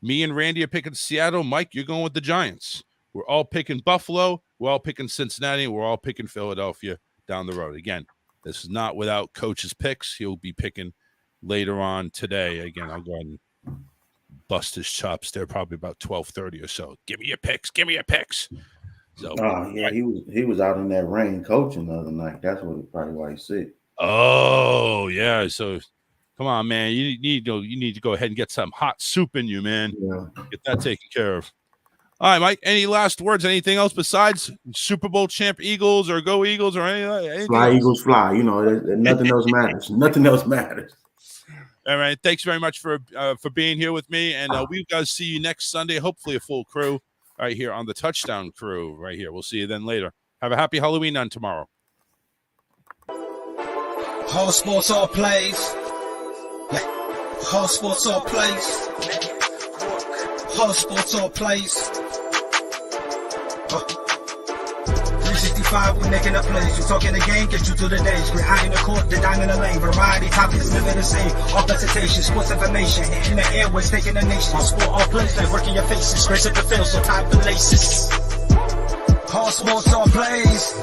Speaker 2: Me and Randy are picking Seattle. Mike, you're going with the Giants. We're all picking Buffalo. We're all picking Cincinnati. We're all picking Philadelphia down the road. Again, this is not without Coach's picks. He'll be picking later on today. Again, I'll go ahead and bust his chops. They're probably about 12:30 or so. Give me your picks. Give me your picks. So,
Speaker 3: yeah, he was out in that rain coaching the other night. That's probably why he's sick.
Speaker 2: Oh yeah. So, come on, man. You need to go ahead and get some hot soup in you, man.
Speaker 3: Yeah.
Speaker 2: Get that taken care of. All right, Mike. Any last words? Anything else besides Super Bowl champ Eagles or go Eagles or anything?
Speaker 3: Fly
Speaker 2: else?
Speaker 3: Eagles fly. You know, nothing else matters. Nothing else matters.
Speaker 2: All right. Thanks very much for being here with me, and we guys see you next Sunday. Hopefully, a full crew right here on the Touchdown Crew. Right here. We'll see you then later. Have a happy Halloween on tomorrow.
Speaker 1: All sports, all plays. All sports, all plays. All sports, all plays. 365, we making up plays. You talking the game, get you to the days. We're high in the court, the dime in the lane. Variety, topics, living the same. All presentation, sports information. In the airways, taking the nation. All sport, all plays, like working your faces. Grace at the field, so tie the laces. All sports, all plays.